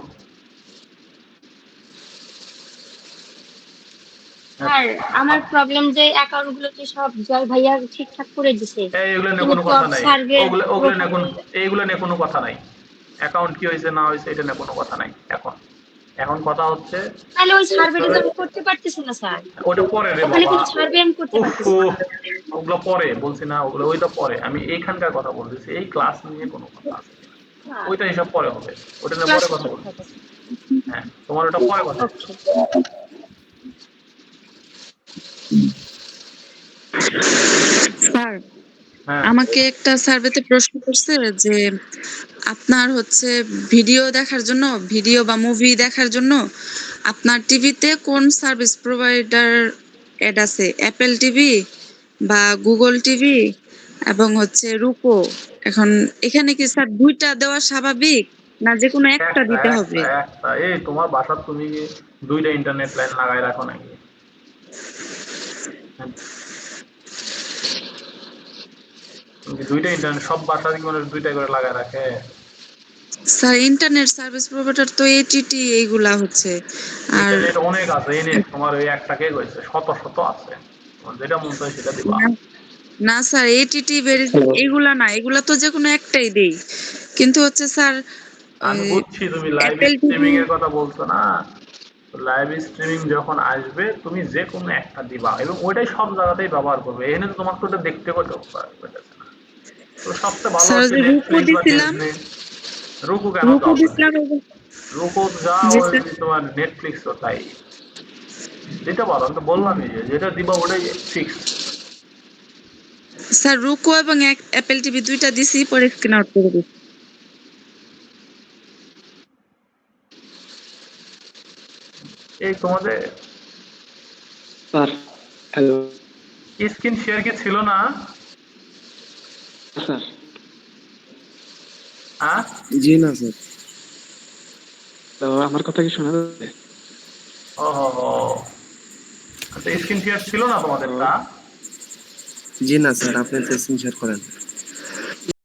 হ্যাঁ, স্যার আমার প্রবলেম যে অ্যাকাউন্ট গুলোতে সব জয় ভাইয়া ঠিকঠাক করে দিছে, এইগুলো নিয়ে কিন্তু কোনো কথা টপ নাই, সার্ভে ওগুলো ওগুলো নিয়ে কোনো, প্রোফাইল। এইগুলো নিয়ে কোনো কথা নাই। অ্যাকাউন্ট কি হয়েছে না হয়েছে এটা নিয়ে কোনো কথা নাই এখন। এখন কথা হচ্ছে তাহলে ওই সার্ভেটা তো আমি করতে পারতেছি না স্যার, ওটা পরে রে ওখানে বাবা। কোনো সার্ভে আমি করতে উফ পারতেছি না। ওগুলো পরে বলছি না, ওগুলো ওইটা পরে, আমি এইখানকার কথা বলতেছি, এই ক্লাস নিয়ে কোনো কথা আছে কিনা ওইটা হিসাব পরে হবে, ওটা নিয়ে পরে ক্লাস কথা বলবো। ঠিকঠাক আছে। হ্যাঁ, তোমার ওটা পরে কথা। ওকে। স্যার, হ্যাঁ, আমাকে একটা সার্ভেতে প্রশ্ন করছে যে আপনার হচ্ছে ভিডিও দেখার জন্য, ভিডিও বা মুভি দেখার জন্য আপনার টিভিতে কোন সার্ভিস প্রোভাইডার অ্যাড আছে, অ্যাপেল টিভি বা গুগল টিভি এবং হচ্ছে রুকো। এখন এখানে কি স্যার দুইটা দেওয়া স্বাভাবিক, না যে কোনো একটা একটা দিতে একটা হবে? একটা এই তোমার বাসার তুমি কি দুইটা ইন্টারনেট লাইন লাগাই রাখো নাকি? হ্যাঁ, তুমি কি দুইটা ইন্টারনেট, সব বাসার কি মানুষ দুইটা করে লাগাই রাখে? স্যার ইন্টারনেট সার্ভিস প্রোভাইডার তো এটিটি এইগুলা হচ্ছে। আর ইন্টারনেট অনেক আছে, এই নেট তোমার ওই একটাকে কইছে, শত শত আছে, তোমার যেটা মন চায় সেটা দিবা। না, না স্যার এটিটি হ্যালো। এগুলা না, এগুলা তো যে কোনো একটাই দেই, কিন্তু হচ্ছে স্যার আমি বুঝছি তুমি লাইভ অ্যাপেল টিভি। স্ট্রিমিং এর কথা বলছো না, লাইভ স্ট্রিমিং যখন আসবে তুমি যে কোনো একটা দিবা এবং ওইটাই সব জায়গাতেই ব্যবহার করবে, এখানে তো তোমার তো ওটা দেখতে পারতেছে না। তো সবচেয়ে ভালো স্যার হচ্ছে যে রুকু নেটফ্লিক্স বা দিছিলাম, ডিজনি। রুকু কেন রুকু দাও তুমি? দিছিলাম রুকু যা জি ওই স্যার। তোমার নেটফ্লিক্স তো তাই দিতে পারো, আমি তো বললামই যে যেটা দিবা ওটাই ফিক্স। স্যার রুকু এবং অ্যাপেল টিভি দুইটা দিছি, পরে স্ক্রিন আউট করে দিচ্ছি। এই তোমাদের স্যার, হ্যালো। স্ক্রিন শেয়ার কি ছিল না? স্যার, হ্যাঁ, জি না স্যার। তো আমার কথা কি শোনা যাচ্ছে? ওহো, আচ্ছা স্ক্রিন শেয়ার ছিল না তোমাদেরটা? জি না স্যার, আপনি স্ক্রিন শেয়ার করেন।